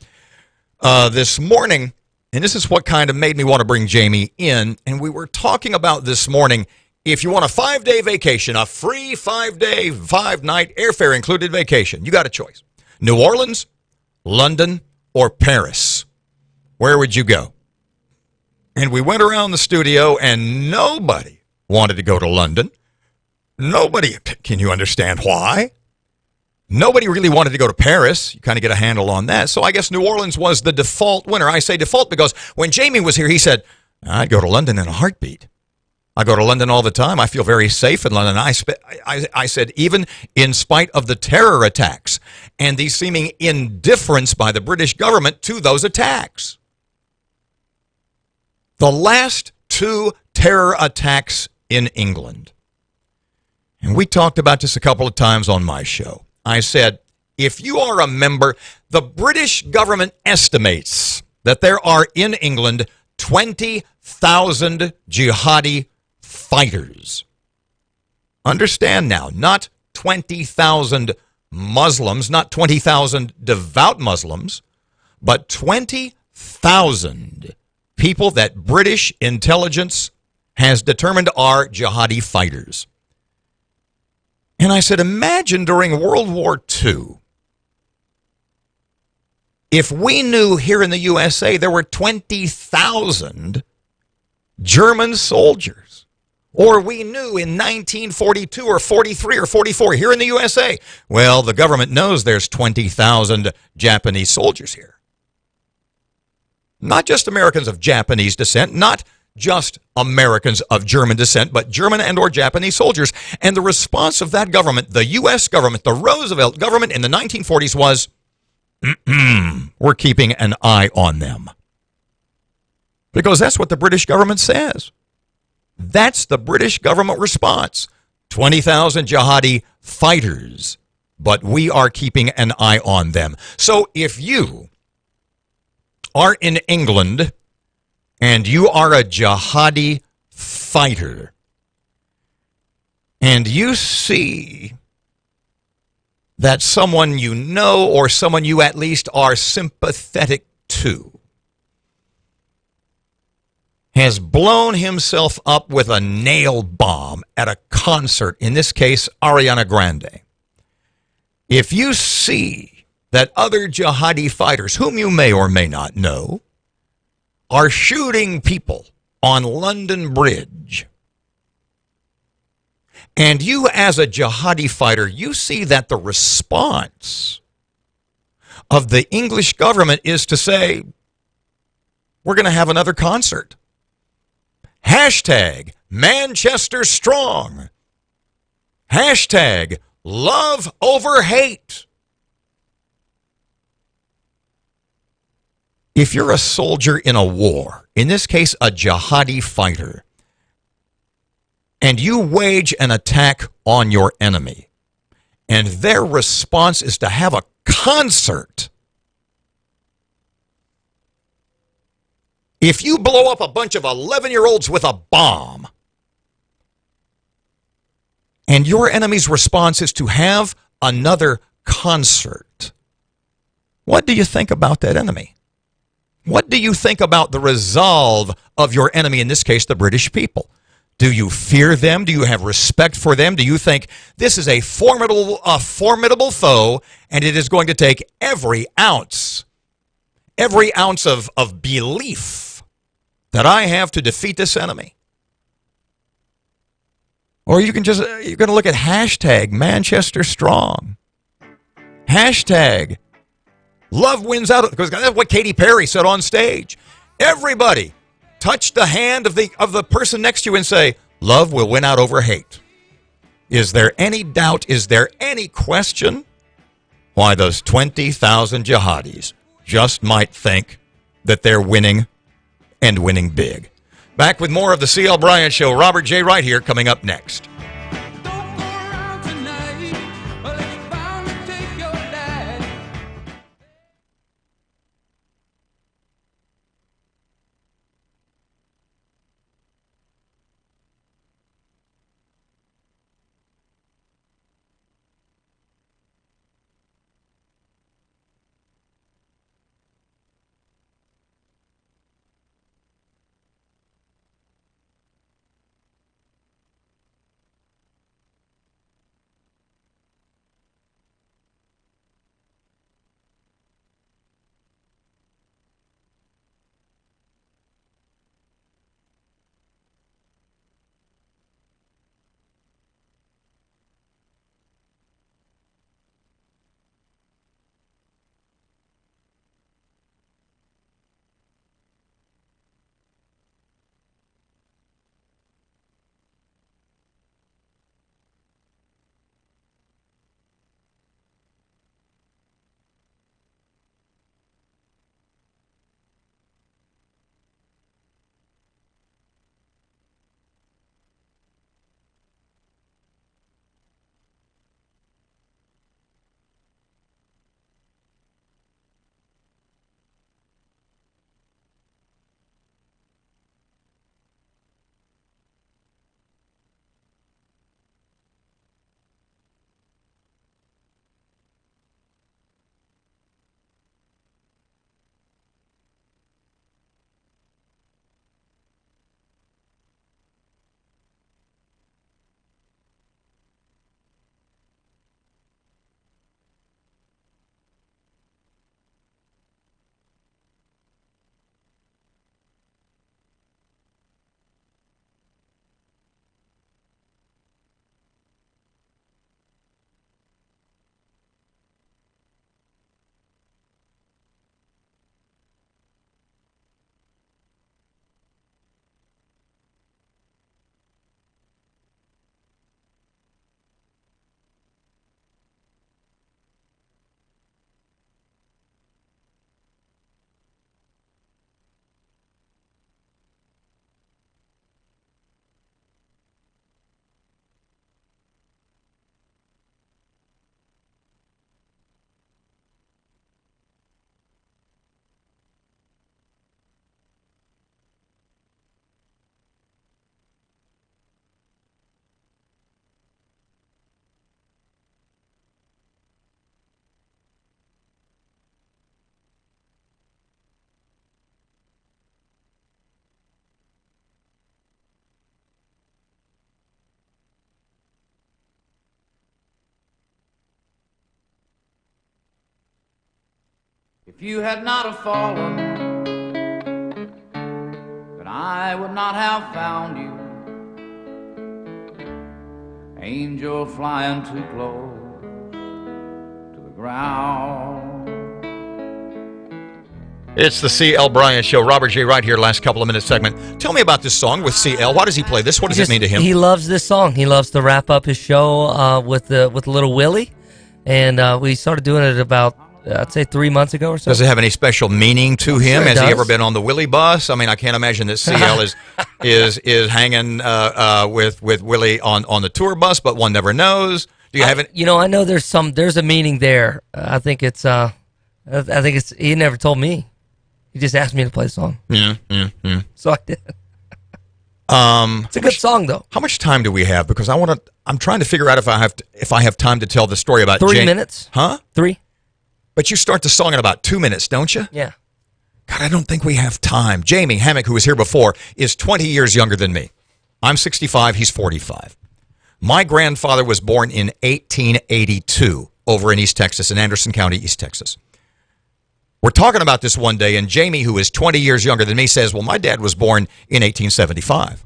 this morning, and this is what kind of made me want to bring Jamie in, and we were talking about this morning, if you want a 5-day vacation, a free 5-day, 5-night airfare included vacation, you got a choice. New Orleans, London, or Paris. Where would you go? And we went around the studio, and nobody wanted to go to London. Nobody, can you understand why? Nobody really wanted to go to Paris. You kind of get a handle on that. So I guess New Orleans was the default winner. I say default because when Jamie was here, he said, I'd go to London in a heartbeat. I go to London all the time. I feel very safe in London. I said, even in spite of the terror attacks and the seeming indifference by the British government to those attacks. The last 2 terror attacks in England. And we talked about this a couple of times on my show. I said, if you are a member, the British government estimates that there are in England 20,000 jihadi fighters. Understand now, not 20,000 Muslims, not 20,000 devout Muslims, but 20,000 people that British intelligence has determined are jihadi fighters. And I said, imagine during World War II, if we knew here in the USA there were 20,000 German soldiers, or we knew in 1942 or 43 or 44 here in the USA, well, the government knows there's 20,000 Japanese soldiers here. Not just Americans of Japanese descent, not just Americans of German descent, but German and or Japanese soldiers. And the response of that government, the U.S. government, the Roosevelt government in the 1940s was, we're keeping an eye on them. Because that's what the British government says. That's the British government response. 20,000 jihadi fighters, but we are keeping an eye on them. So if you are in England and you are a jihadi fighter, and you see that someone you know or someone you at least are sympathetic to has blown himself up with a nail bomb at a concert, in this case, Ariana Grande. If you see that other jihadi fighters, whom you may or may not know, are shooting people on London Bridge, and you as a jihadi fighter, you see that the response of the English government is to say, we're going to have another concert. Hashtag Manchester Strong. Hashtag love over hate. If you're a soldier in a war, in this case a jihadi fighter, and you wage an attack on your enemy, and their response is to have a concert, if you blow up a bunch of 11-year-olds with a bomb, and your enemy's response is to have another concert, what do you think about that enemy? What do you think about the resolve of your enemy, in this case, the British people? Do you fear them? Do you have respect for them? Do you think this is a formidable foe, and it is going to take every ounce of belief that I have to defeat this enemy? Or you're going to look at hashtag Manchester Strong. Hashtag love wins out, because that's what Katy Perry said on stage. Everybody touch the hand of the person next to you and say, love will win out over hate. Is there any doubt? Is there any question why those 20,000 jihadis just might think that they're winning and winning big. Back with more of the C.L. Bryant Show. Robert J. Wright here, coming up next. If you had not have fallen, then I would not have found you. Angel flying too close to the ground. It's the C.L. Bryant Show. Robert J. Wright here, last couple of minutes segment. Tell me about this song with C.L. Why does he play this? What does it mean to him? He loves this song. He loves to wrap up his show with Little Willie. And we started doing it about, I'd say 3 months ago or so. Does it have any special meaning to him? Sure Has does. he ever been on the Willie bus? I mean, I can't imagine that CL is hanging with Willie on the tour bus, but one never knows. Do you have it? You know, I know there's a meaning there. I think it's he never told me. He just asked me to play the song. Yeah. So I did. It's a good song, though. How much time do we have? Because I'm trying to figure out if I have time to tell the story about 3 minutes. Huh? 3. But you start the song in about 2 minutes, don't you? Yeah. God, I don't think we have time. Jamie Hammock, who was here before, is 20 years younger than me. I'm 65. He's 45. My grandfather was born in 1882 over in East Texas, in Anderson County, East Texas. We're talking about this one day, and Jamie, who is 20 years younger than me, says, well, my dad was born in 1875.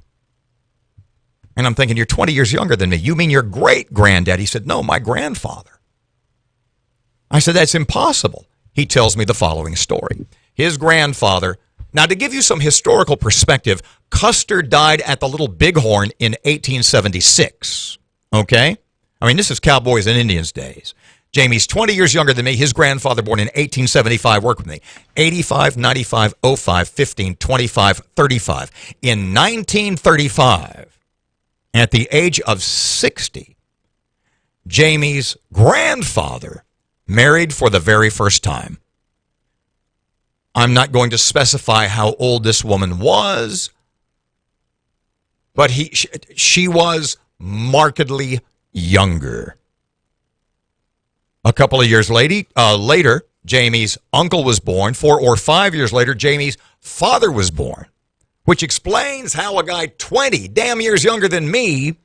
And I'm thinking, you're 20 years younger than me. You mean your great-granddad? He said, no, my grandfather. I said, that's impossible. He tells me the following story. His grandfather, now to give you some historical perspective, Custer died at the Little Bighorn in 1876, okay? I mean, this is Cowboys and Indians days. Jamie's 20 years younger than me. His grandfather, born in 1875, worked with me. 85, 95, 05, 15, 25, 35. In 1935, at the age of 60, Jamie's grandfather married for the very first time. I'm not going to specify how old this woman was, but she was markedly younger. A couple of years later, Jamie's uncle was born. 4 or 5 years later, Jamie's father was born, which explains how a guy 20 damn years younger than me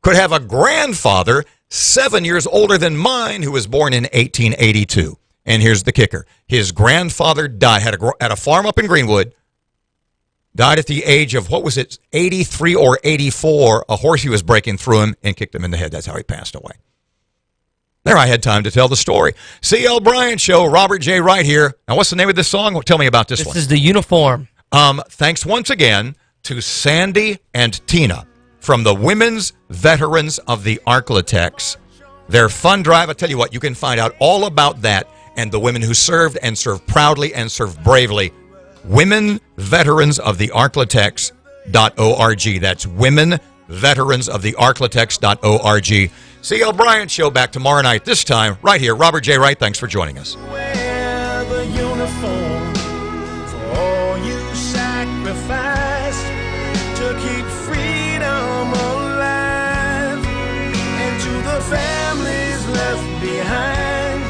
could have a grandfather 7 years older than mine who was born in 1882. And here's the kicker. His grandfather died, had a farm up in Greenwood, died at the age of, 83 or 84. A horse he was breaking through him and kicked him in the head. That's how he passed away. There, I had time to tell the story. C.L. Bryant Show, Robert J. Wright here. Now, what's the name of this song? Well, tell me about this one. This is The Uniform. Thanks once again to Sandy and Tina from the Women's Veterans of the Arklatex. Their fund drive, I tell you what, you can find out all about that and the women who served and served proudly and served bravely. Women Veterans of the Arklatex.org. That's Women Veterans of the Arklatex.org. C.L. Bryant Show back tomorrow night, this time right here. Robert J. Wright, thanks for joining us. Wear the uniform for all you sacrificed to keep freedom alive, and to the families left behind,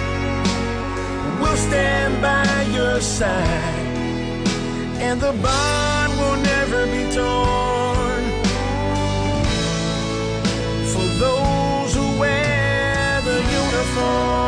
we'll stand by your side, and the bond will never be torn. For those who wear the uniform.